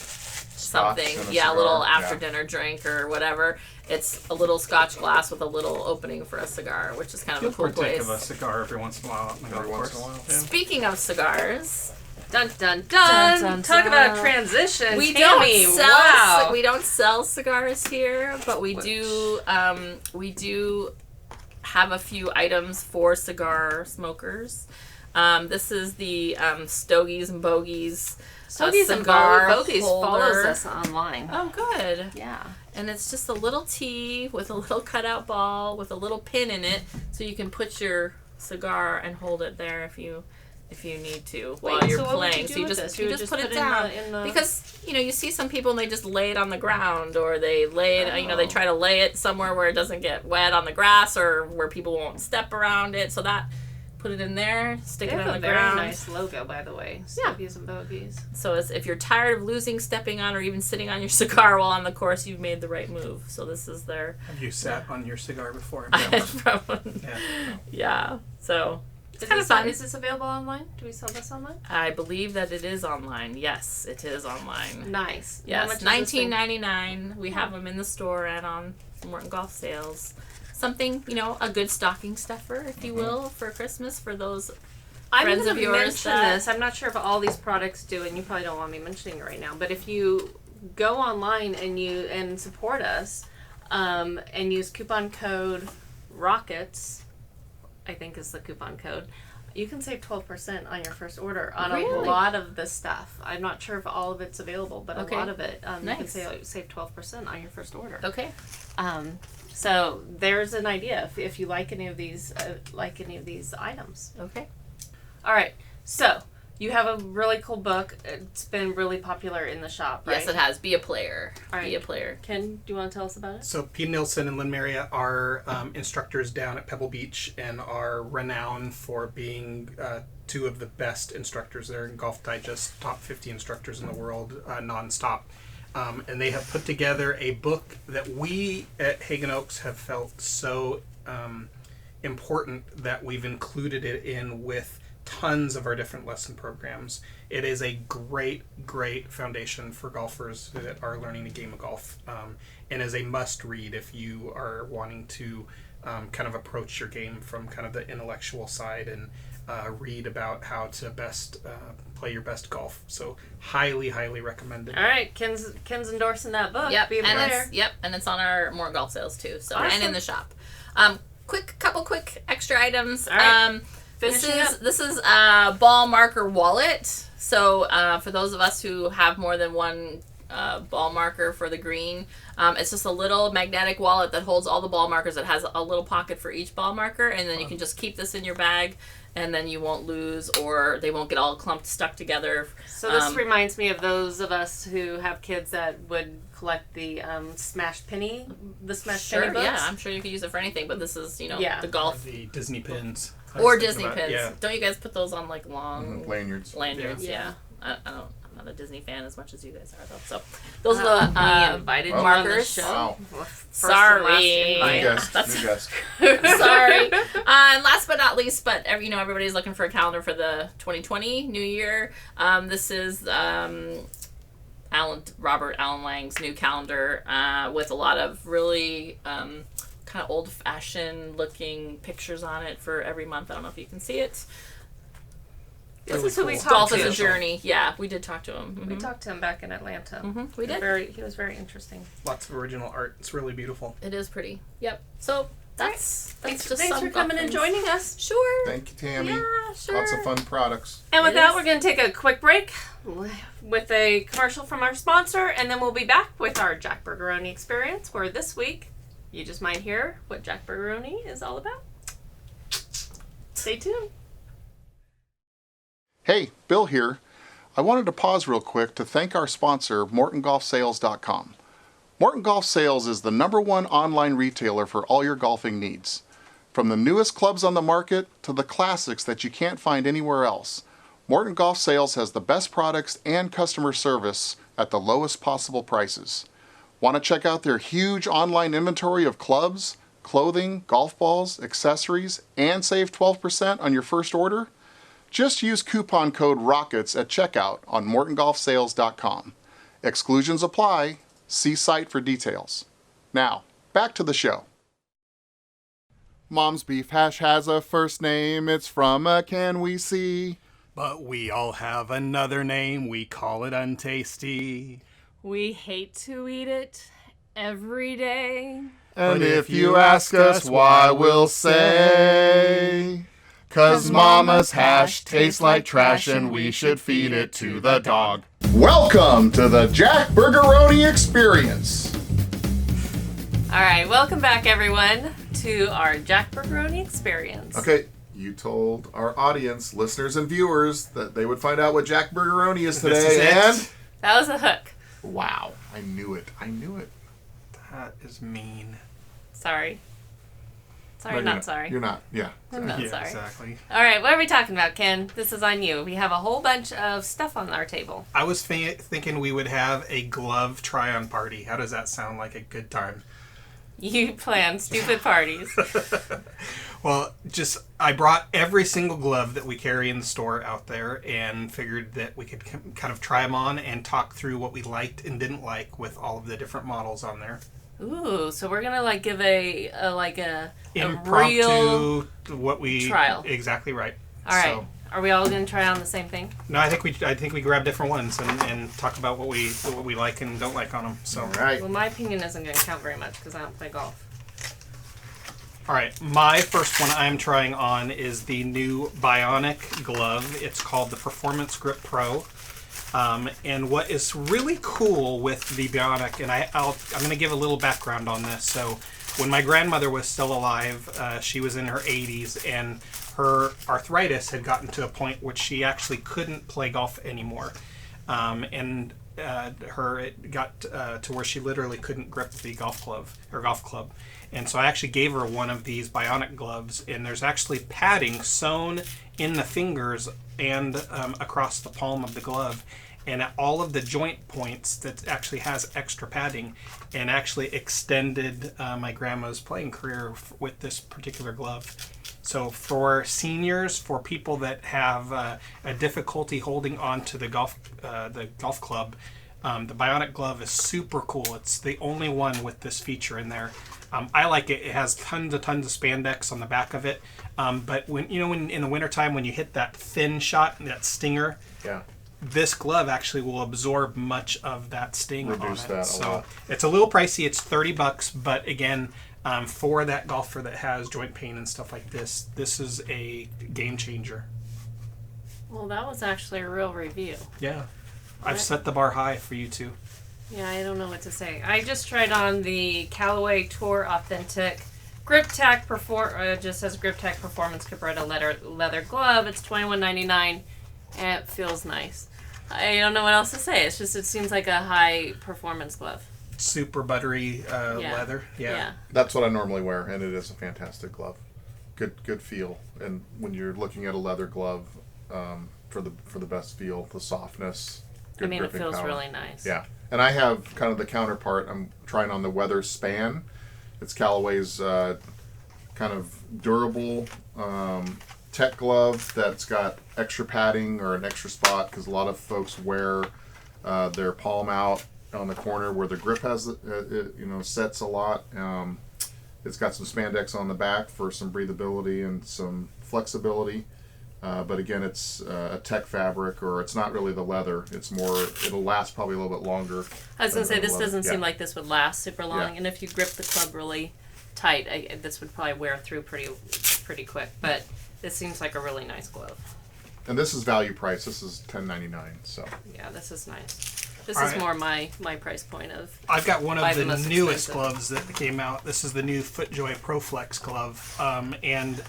something. and a Yeah, a little cigar, after yeah. dinner drink or whatever. It's a little Scotch glass with a little opening for a cigar, which is kind of You'll a cool partake place. of a cigar every once in a while. Every once in a while. Yeah. Speaking of cigars, Dun dun dun. Dun, dun, Talk dun. about transition. we Tammy, don't sell wow. we don't sell cigars here, but we do have a few items for cigar smokers. This is the Stogies and Bogies Stogies and cigar Bogies follows holder. us online. Oh, good. Yeah. And it's just a little T with a little cutout ball with a little pin in it, so you can put your cigar and hold it there if you need to while you're so what would you playing. do So you with just this? you You would just just put it put it in down the- because you see some people and they just lay it on the ground, or they lay it they try to lay it somewhere where it doesn't get wet on the grass or where people won't step around it. So that put it in there, stick They it have on a the very ground. nice logo, by the way. Yeah. Stogies and Bogies. So if you're tired of losing, stepping on, or even sitting on your cigar while on the course, you've made the right move. So this is their Have you sat on your cigar before? yeah. So it's Is kind of this, fun. is this available online? Do we sell this online? I believe that it is online. Yes, it is online. Nice. How Yes, much is this thing? $19.99. We have them in the store and on Morton Golf Sales. Something, a good stocking stuffer, if you will, for Christmas for those. I'm friends going of to yours mention that- this. I'm not sure if all these products do, and you probably don't want me mentioning it right now. But if you go online and support us, and use coupon code ROCKETS, I think is the coupon code, you can save 12% on your first order on a Really? lot of this stuff. I'm not sure if all of it's available, but Okay. a lot of it you can Nice. save 12% on your first order. Okay. So there's an idea if you like any of these items. Okay. All right. So you have a really cool book. It's been really popular in the shop, right? Yes, it has. Be a player. All right. Be a player. Ken, do you want to tell us about it? So Pete Nilsson and Lynn Maria are instructors down at Pebble Beach and are renowned for being two of the best instructors. They're in Golf Digest top 50 instructors in the world nonstop. And they have put together a book that we at Hagen Oaks have felt so important that we've included it in with tons of our different lesson programs. It is a great, great foundation for golfers that are learning the game of golf, and is a must-read if you are wanting to kind of approach your game from kind of the intellectual side and read about how to best play your best golf. So highly, highly recommended. All right, Ken's endorsing that book. Yep. Be a player. And it's on our Morton Golf Sales too. So and Awesome. in the shop. Couple quick extra items. All right. This Finishing up. is a ball marker wallet. So for those of us who have more than one ball marker for the green, it's just a little magnetic wallet that holds all the ball markers. It has a little pocket for each ball marker, and then you can just keep this in your bag, and then you won't lose, or they won't get all stuck together. So this reminds me of those of us who have kids that would collect the smash penny books. Yeah, I'm sure you could use it for anything, but this is Yeah. the golf The Disney pins. I or was thinking Disney about- pins. Yeah. Don't you guys put those on like long Lanyards. lanyards? Yeah. Yeah. I'm not a Disney fan as much as you guys are, though. So those are We the invited well, you on the markers. show. Wow. First Sorry. and last New invite. guest. New guest. Sorry. And last but not least, but everybody's looking for a calendar for the 2020 New Year. This is Robert Allen Lang's new calendar with a lot of really kind of old-fashioned looking pictures on it for every month. I don't know if you can see it. This Really is who we cool. talked Golf to. is a journey. Yeah, we did talk to him. We talked to him back in Atlanta. We did. He was very interesting. Lots of original art. It's really beautiful. It is pretty. Yep. So that's Thanks just for some coming and things. joining us. Sure. Thank you, Tammy. Yeah, sure. Lots of fun products. And with It that, is. we're going to take a quick break with a commercial from our sponsor, and then we'll be back with our Jack Bergeroni experience, where this week you just might hear what Jack Bergeroni is all about. Stay tuned. Hey, Bill here. I wanted to pause real quick to thank our sponsor, MortonGolfSales.com. Morton Golf Sales is the #1 online retailer for all your golfing needs. From the newest clubs on the market to the classics that you can't find anywhere else, Morton Golf Sales has the best products and customer service at the lowest possible prices. Want to check out their huge online inventory of clubs, clothing, golf balls, accessories, and save 12% on your first order? Just use coupon code ROCKETS at checkout on MortonGolfSales.com. Exclusions apply. See site for details. Now, back to the show. Mom's Beef Hash has a first name. It's from a can we see. But we all have another name. We call it untasty. We hate to eat it every day. And if you ask us why, we'll say, 'cause Mama's hash tastes like trash and we should feed it to the dog. Welcome to the Jack Burgeroni Experience. All right, welcome back, everyone, to our Jack Burgeroni Experience. Okay, you told our audience, listeners and viewers, that they would find out what Jack Burgeroni is today, This is it. and... That was a hook. Wow, I knew it. That is mean. Sorry. Sorry, No, not sorry. You're not, yeah. I'm not Yeah, sorry. exactly. All right, what are we talking about, Ken? This is on you. We have a whole bunch of stuff on our table. I was thinking we would have a glove try-on party. How does that sound like a good time? You plan stupid parties. Well, I brought every single glove that we carry in the store out there and figured that we could kind of try them on and talk through what we liked and didn't like with all of the different models on there. Ooh, so we're gonna give a Impromptu, real what we trial. Exactly right. All right. So, Are we all gonna try on the same thing? no, I think we grab different ones and talk about what we like and don't like on them. So, All right. Well, my opinion isn't gonna count very much because I don't play golf. all right. My first one I'm trying on is the new Bionic glove. It's called the Performance Grip Pro. And what is really cool with the Bionic, and I'm going to give a little background on this. So, when my grandmother was still alive, she was in her 80s, and her arthritis had gotten to a point where she actually couldn't play golf anymore. It got to where she literally couldn't grip the golf club. And so I actually gave her one of these Bionic gloves, and there's actually padding sewn in the fingers and across the palm of the glove. And at all of the joint points that actually has extra padding, and actually extended my grandma's playing career with this particular glove. So for seniors, for people that have a difficulty holding on to the golf club, the Bionic glove is super cool. It's the only one with this feature in there. I like it. It has tons of spandex on the back of it. But when in the wintertime when you hit that thin shot, that stinger, Yeah. this glove actually will absorb much of that sting Reduce on it. that a So lot. it's a little pricey. It's $30, but again, for that golfer that has joint pain and stuff like this is a game changer. Well, that was actually a real review. Yeah, I've Right. set the bar high for you too. Yeah, I don't know what to say. I just tried on the Callaway Tour Authentic Grip Tack just says Grip Tack Performance Cabretta leather glove. It's $21.99 and it feels nice. I don't know what else to say. It seems like a high performance glove. Super buttery leather. Yeah. That's what I normally wear, and it is a fantastic glove. Good feel. And when you're looking at a leather glove, for the best feel, the softness. I mean, it gripping feels power. really nice. Yeah. And I have kind of the counterpart. I'm trying on the Weather Span. It's Callaway's kind of durable tech glove that's got extra padding or an extra spot, because a lot of folks wear their palm out on the corner where the grip has sets a lot. It's got some spandex on the back for some breathability and some flexibility. But again, it's a tech fabric, or it's not really the leather. It's more, it'll last probably a little bit longer. I was going to say, this leather. doesn't Yeah. seem like this would last super long, Yeah. and if you grip the club really tight, this would probably wear through pretty quick, but this seems like a really nice glove. And this is value price. This is $10.99. So Yeah, this is nice. This All is right. more my price point of... I've got one Buy of the the most newest expensive. gloves that came out. This is the new FootJoy ProFlex glove, and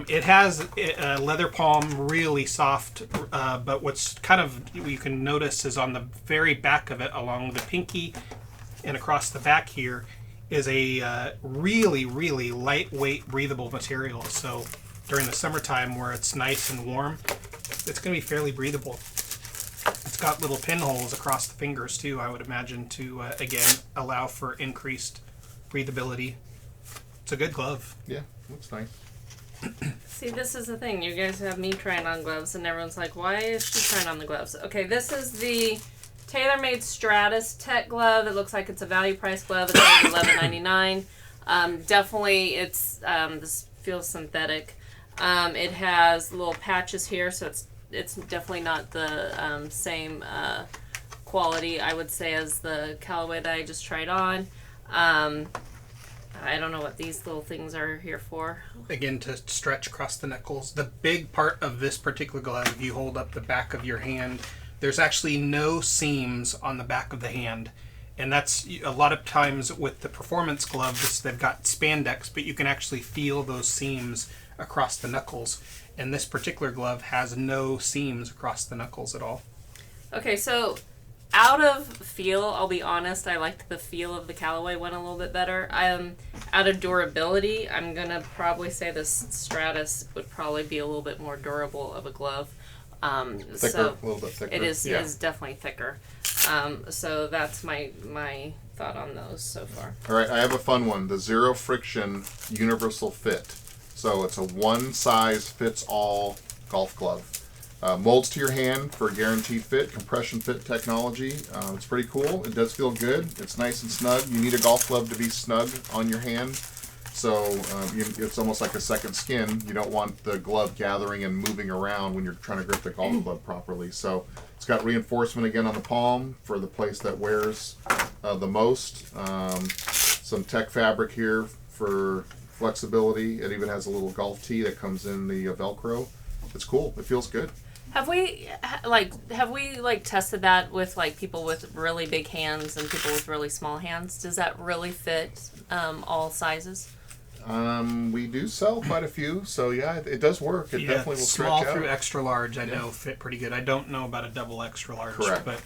it has a leather palm, really soft. But what's kind of you can notice is on the very back of it, along the pinky and across the back here, is a really, really lightweight, breathable material. So during the summertime, where it's nice and warm, it's going to be fairly breathable. It's got little pinholes across the fingers too, I would imagine, to again allow for increased breathability. It's a good glove. yeah, looks nice. See, this is the thing. You guys have me trying on gloves, and everyone's like, why is she trying on the gloves? Okay, this is the TaylorMade Stratus Tech glove. It looks like it's a value price glove. It's only $11.99. Definitely, this feels synthetic. It has little patches here, so it's definitely not the same quality, I would say, as the Callaway that I just tried on. I don't know what these little things are here for. Again, to stretch across the knuckles. The big part of this particular glove, if you hold up the back of your hand, there's actually no seams on the back of the hand. And that's a lot of times with the performance gloves, they've got spandex, but you can actually feel those seams across the knuckles. And this particular glove has no seams across the knuckles at all. Okay, so out of feel, I'll be honest, I liked the feel of the Callaway one a little bit better. Out of durability, I'm going to probably say this Stratus would probably be a little bit more durable of a glove. Thicker, so a little bit thicker. It is definitely thicker. So that's my thought on those so far. All right, I have a fun one. The Zero Friction Universal Fit. So it's a one-size-fits-all golf glove. Molds to your hand for guaranteed fit, compression fit technology. It's pretty cool. It does feel good. It's nice and snug. You need a golf glove to be snug on your hand. So it's almost like a second skin. You don't want the glove gathering and moving around when you're trying to grip the golf glove properly. So it's got reinforcement again on the palm for the place that wears the most. Some tech fabric here for flexibility. It even has a little golf tee that comes in the Velcro. It's cool. It feels good. Have we tested that with like people with really big hands and people with really small hands? Does that really fit all sizes? We do sell quite a few, so yeah, it does work. It definitely will stretch out. Small through extra large, I know fit pretty good. I don't know about a double extra large, correct, but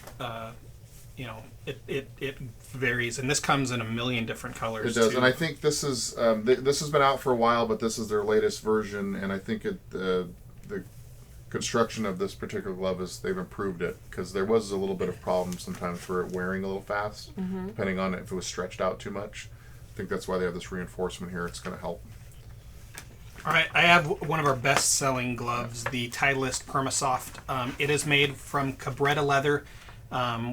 it varies, and this comes in a million different colors. It does, too. and I think this is this has been out for a while, but this is their latest version, and I think the construction of this particular glove is they've improved it, because there was a little bit of problem sometimes for it wearing a little fast, depending on if it was stretched out too much. I think that's why they have this reinforcement here. It's going to help. All right, I have one of our best-selling gloves, the Titleist Permasoft. It is made from cabretta leather,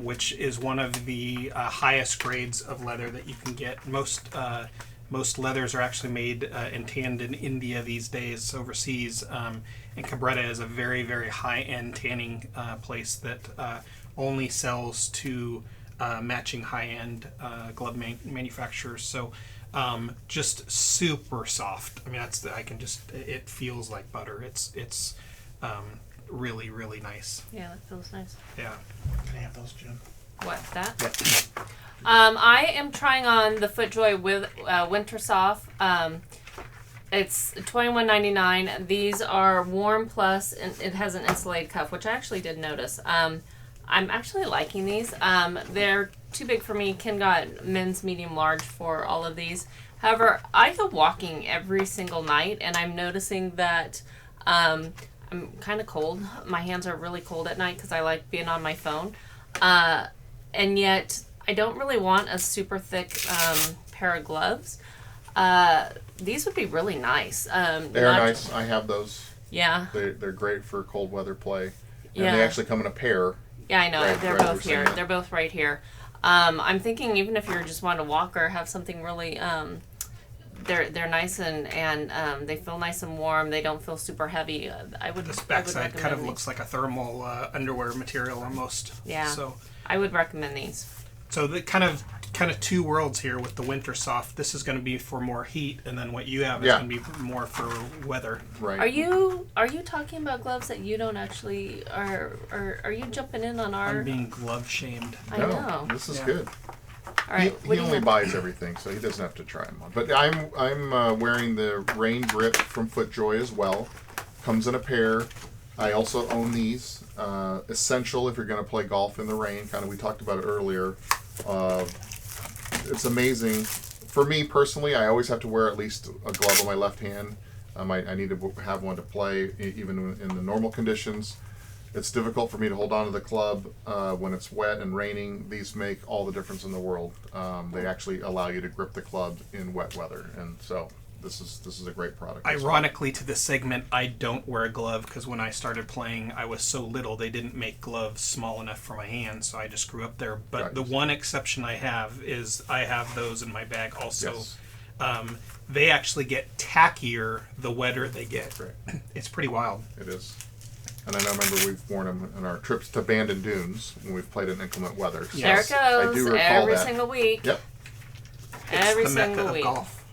which is one of the highest grades of leather that you can get. Most leathers are actually made and tanned in India these days, overseas. And Cabretta is a very, very high-end tanning place that only sells to matching high-end glove manufacturers. So just super soft. I mean, it feels like butter. It's really, really nice. Yeah, that feels nice. Yeah. Can I have those, Jim? What, that? Yeah. I am trying on the FootJoy with Winter Soft. It's $21.99. These are warm plus, and it has an insulated cuff, which I actually did notice. I'm actually liking these. They're too big for me. Ken got men's medium large for all of these. However, I go walking every single night, and I'm noticing that I'm kind of cold. My hands are really cold at night because I like being on my phone. And yet, I don't really want a super thick pair of gloves. These would be really nice. They're nice. I have those. Yeah. They're great for cold weather play. And Yeah. they actually come in a pair. Yeah, I know. Right, They're right, both we're here. saying that. They're both right here. I'm thinking even if you're just wanting to walk or have something really, they're nice and they feel nice and warm. They don't feel super heavy. This backside kind of looks like a thermal underwear material almost. Yeah. So I would recommend these. So the kind of two worlds here with the Winter Soft. This is going to be for more heat, and then what you have is going to be more for weather. Right. Are you talking about gloves that you don't actually are you jumping in on our? I'm being glove shamed. I know. This is good. All right. He only buys everything, so he doesn't have to try them on. But I'm wearing the Rain Grip from FootJoy as well. Comes in a pair. I also own these. Essential if you're going to play golf in the rain. Kind of, we talked about it earlier. It's amazing. For me personally, I always have to wear at least a glove on my left hand. I need to have one to play even in the normal conditions. It's difficult for me to hold on to the club when it's wet and raining. These make all the difference in the world. They actually allow you to grip the club in wet weather, and so this is a great product. Ironically, to this segment, I don't wear a glove because when I started playing, I was so little they didn't make gloves small enough for my hands, so I just grew up there. But the one exception I have is I have those in my bag also. Yes. They actually get tackier the wetter they get. Right. It's pretty wild. It is. And I remember we've worn them in our trips to Bandon Dunes when we've played in inclement weather. So There it goes. I do recall every that. single week. Yep. Every It's the single mecca week. of golf.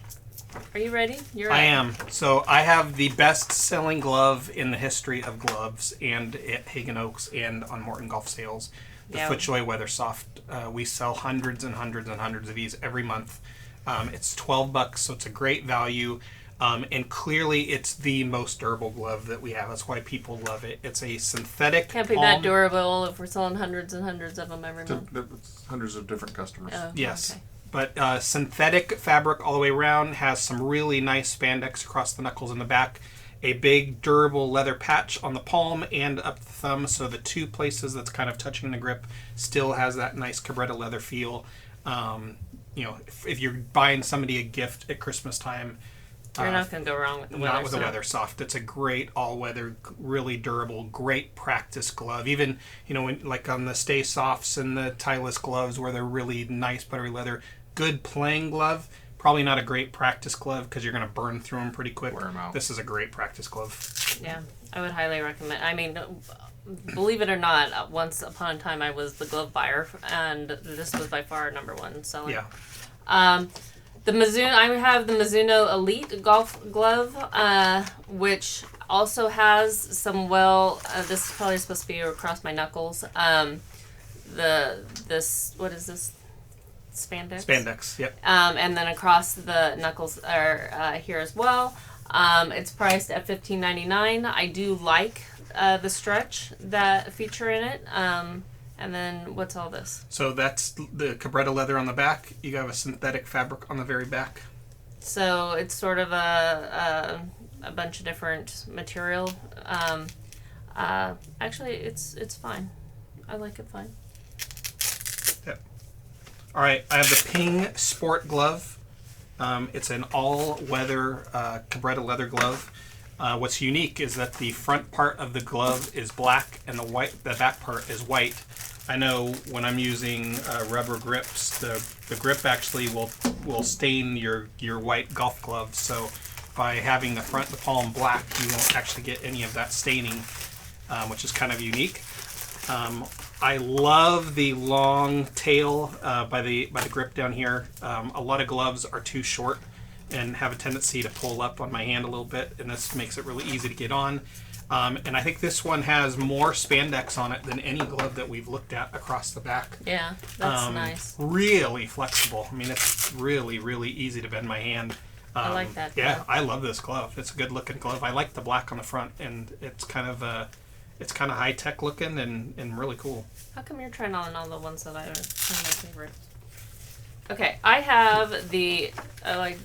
Are you ready? You're I right. am. So I have the best-selling glove in the history of gloves, and at Hagen Oaks and on Morton Golf Sales. The FootJoy Weather Soft. We sell hundreds and hundreds and hundreds of these every month. It's $12, so it's a great value. And clearly, it's the most durable glove that we have. That's why people love it. It's a synthetic. Can't be that durable if we're selling hundreds and hundreds of them every month. It's hundreds of different customers. Oh, Yes. okay. But synthetic fabric all the way around, has some really nice spandex across the knuckles and the back, a big durable leather patch on the palm and up the thumb, so the two places that's kind of touching the grip still has that nice cabretta leather feel. If you're buying somebody a gift at Christmas time, You're not going to go wrong with the weather. not with the Weather Soft. It's a great all-weather, really durable, great practice glove. Even, like on the Stay Softs and the Titleist gloves where they're really nice, buttery leather, good playing glove. Probably not a great practice glove because you're going to burn through them pretty quick. Wear 'em out. This is a great practice glove. Yeah, I would highly recommend. I mean, believe it or not, once upon a time I was the glove buyer, and this was by far number one selling. Yeah. The Mizuno, I have the Mizuno Elite golf glove, which also has some this is probably supposed to be across my knuckles. What is this? Spandex? Spandex, yep. And then across the knuckles are here as well. It's priced at $15.99. I do like the stretch that feature in it. And then what's all this? So that's the cabretta leather on the back. You have a synthetic fabric on the very back. So it's sort of a bunch of different material. Actually, it's fine. I like it fine. Yep. All right, I have the Ping Sport Glove. It's an all-weather cabretta leather glove. What's unique is that the front part of the glove is black and the back part is white. I know when I'm using rubber grips, the grip actually will stain your white golf glove. So by having the palm black, you won't actually get any of that staining, which is kind of unique. I love the long tail by the grip down here. A lot of gloves are too short and have a tendency to pull up on my hand a little bit, and this makes it really easy to get on. And I think this one has more spandex on it than any glove that we've looked at across the back. Yeah, that's nice. Really flexible. I mean, it's really, really easy to bend my hand. I like that Yeah, glove. I love this glove. It's a good looking glove. I like the black on the front, and it's kind of high tech looking and really cool. How come you're trying on all the ones that are my favorites? Okay, I have the. Sorry,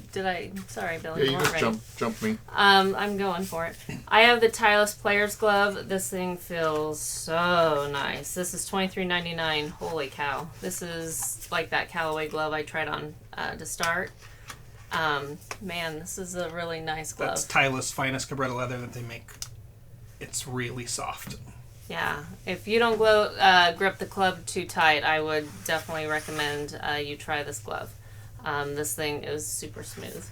Billy. Yeah, you weren't just ready. jump me. I'm going for it. I have the Titleist Players Glove. This thing feels so nice. This is $23.99. Holy cow! This is like that Callaway glove I tried on to start. Man, this is a really nice glove. That's Titleist's finest cabretta leather that they make. It's really soft. Yeah, if you don't grip the club too tight, I would definitely recommend you try this glove. This thing is super smooth.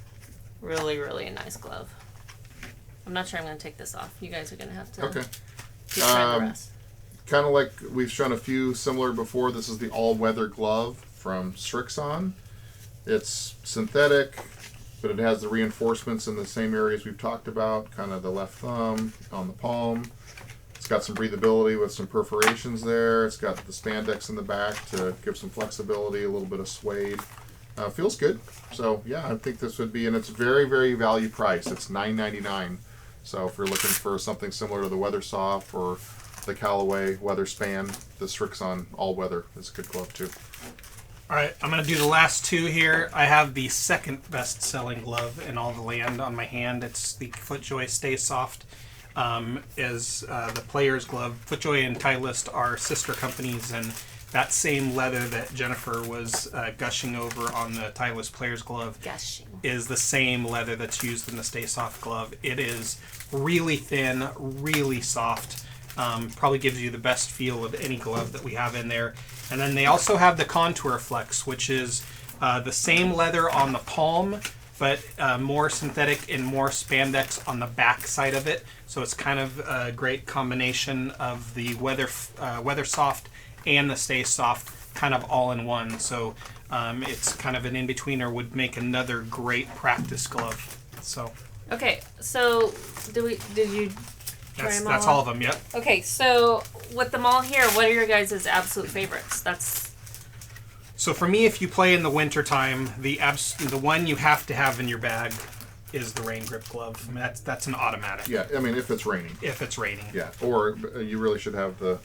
Really, really a nice glove. I'm not sure I'm going to take this off. You guys are going to have to keep trying the rest. Kind of like we've shown a few similar before. This is the all-weather glove from Strixon. It's synthetic, but it has the reinforcements in the same areas we've talked about, kind of the left thumb, on the palm. It's got some breathability with some perforations there. It's got the spandex in the back to give some flexibility, a little bit of suede. Feels good. So yeah, I think this would be, and it's very, very value price. It's $9.99. So if you're looking for something similar to the Weather Soft or the Callaway Weather Span, the Strixon All Weather is a good glove too. All right, I'm going to do the last two here. I have the second best-selling glove in all the land on my hand. It's the FootJoy Stay Soft. Is the Player's Glove. FootJoy and Titleist are sister companies, and that same leather that Jennifer was gushing over on the Titleist Player's Glove is the same leather that's used in the Stay Soft glove. It is really thin, really soft. Probably gives you the best feel of any glove that we have in there. And then they also have the Contour Flex, which is the same leather on the palm, but more synthetic and more spandex on the back side of it. So it's kind of a great combination of the Weather Soft and the Stay Soft kind of all in one. So it's kind of an in-betweener, would make another great practice glove. So Okay, so did you try them that's all all of them, yep. Okay, so with them all here, what are your guys' absolute favorites? So for me, if you play in the winter time, the one you have to have in your bag is the rain grip glove. I mean, that's an automatic. Yeah, I mean, if it's raining. If it's raining. Yeah, or you really should have the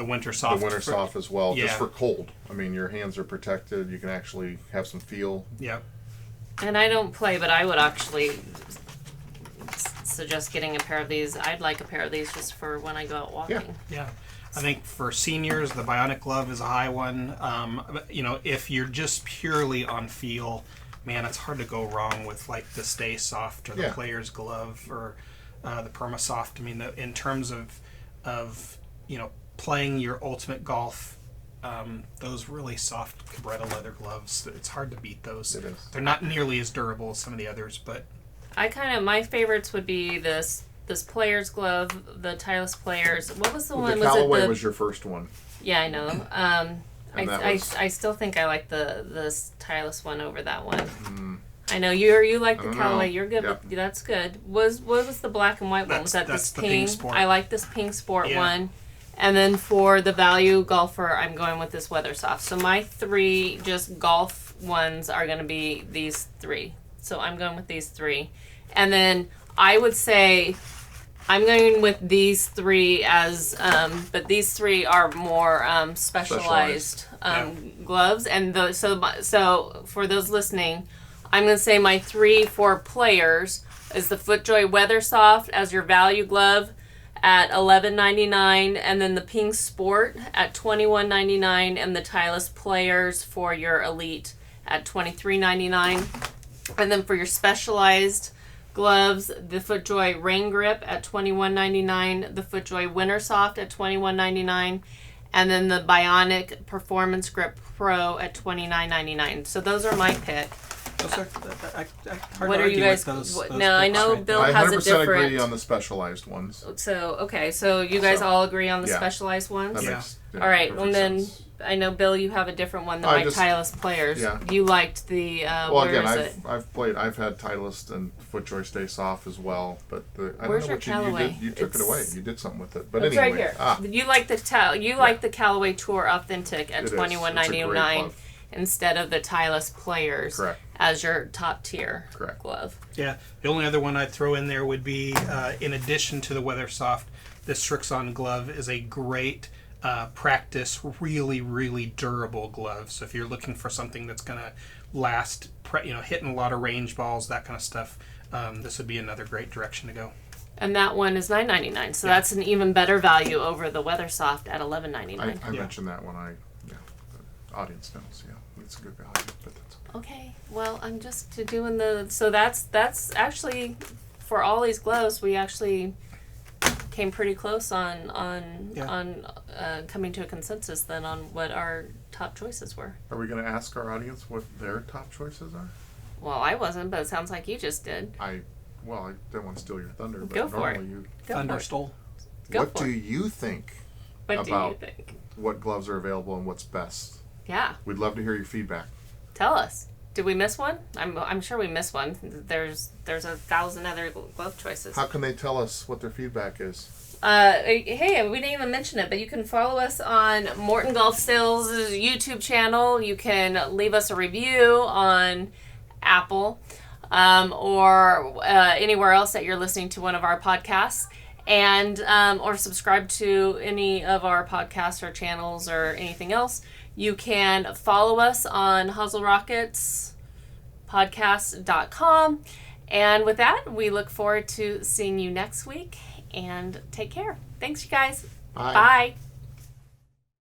winter soft. The winter soft as well, yeah. just for cold. I mean, your hands are protected. You can actually have some feel. Yep. And I don't play, but I would actually suggest getting a pair of these. I'd like a pair of these just for when I go out walking. Yeah. I think for seniors, the Bionic glove is a high one. If you're just purely on feel, man, it's hard to go wrong with like the Stay Soft or the Player's Glove or the PermaSoft. I mean, in terms of playing your ultimate golf, those really soft Cabretta leather gloves, it's hard to beat those. It is. They're not nearly as durable as some of the others, but My favorites would be this Player's Glove, the Titleist Players. What was the one? The Callaway was your first one. Yeah, I know. I still think I like the Titleist one over that one. I know you like the Callaway. You're good. Yep. With, that's good. What was the black and white one? Was that that's this the pink? Pink Sport. I like this Pink Sport one. And then for the value golfer, I'm going with this Weather Soft. So my 3 just golf ones are going to be these 3. So I'm going with these 3. And then I would say I'm going with these 3 as, but these 3 are more specialized gloves. And so for those listening, I'm going to say my 3 for players is the FootJoy Weather Soft as your value glove at $11.99, and then the Pink Sport at $21.99, and the Titleist Players for your Elite at $23.99. And then for your specialized gloves, the FootJoy Rain Grip at $21.99, the FootJoy Winter Soft at $21.99, and then the Bionic Performance Grip Pro at $29.99. So those are my pick. those are, hard What to are you argue with guys? those No, I picks know right Bill I has 100% a different. agree on the specialized ones. So you guys So, all agree on the yeah. specialized ones? That Yeah. makes All right, perfect and then sense. I know Bill, you have a different one than I my just- Titleist Players. yeah. You liked the Well, where again, is it? I've had Titleist and FootJoy Stay Soft as well, but I Where's don't know your what you Callaway? did. You took it away. It's- You did something with it. But It's anyway, right here. You like like the Callaway Tour Authentic at It is. $21.99 It's a great glove. instead of the Titleist Players Correct. as your top tier Correct. glove. Yeah, the only other one I'd throw in there would be, in addition to the Weather Soft, this Strixon glove is a great practice, really, really durable glove. So if you're looking for something that's going to last, hitting a lot of range balls, that kind of stuff, this would be another great direction to go. And that one is $9.99, so that's an even better value over the Weather Soft at $11.99. I mentioned that when the audience knows. Yeah, it's a good value, but that's okay. Okay, well, I'm just doing so that's actually, for all these gloves, we actually came pretty close on coming to a consensus then on what our top choices were. Are we going to ask our audience what their top choices are? Well, I wasn't, but it sounds like you just did. I didn't want to steal your thunder, but Go for it. normally you. Go for it. Thunderstole. Go What for do it. you think What do you about think? what gloves are available and what's best? Yeah, We'd love to hear your feedback. tell us. Did we miss one? I'm sure we missed one. There's 1,000 other glove choices. How can they tell us what their feedback is? Hey, we didn't even mention it, but you can follow us on Morton Golf Sales' YouTube channel. You can leave us a review on Apple or anywhere else that you're listening to one of our podcasts, and or subscribe to any of our podcasts or channels or anything else. You can follow us on HoselRocketsPodcast.com. And with that, we look forward to seeing you next week. And take care. Thanks, you guys. Bye. Bye.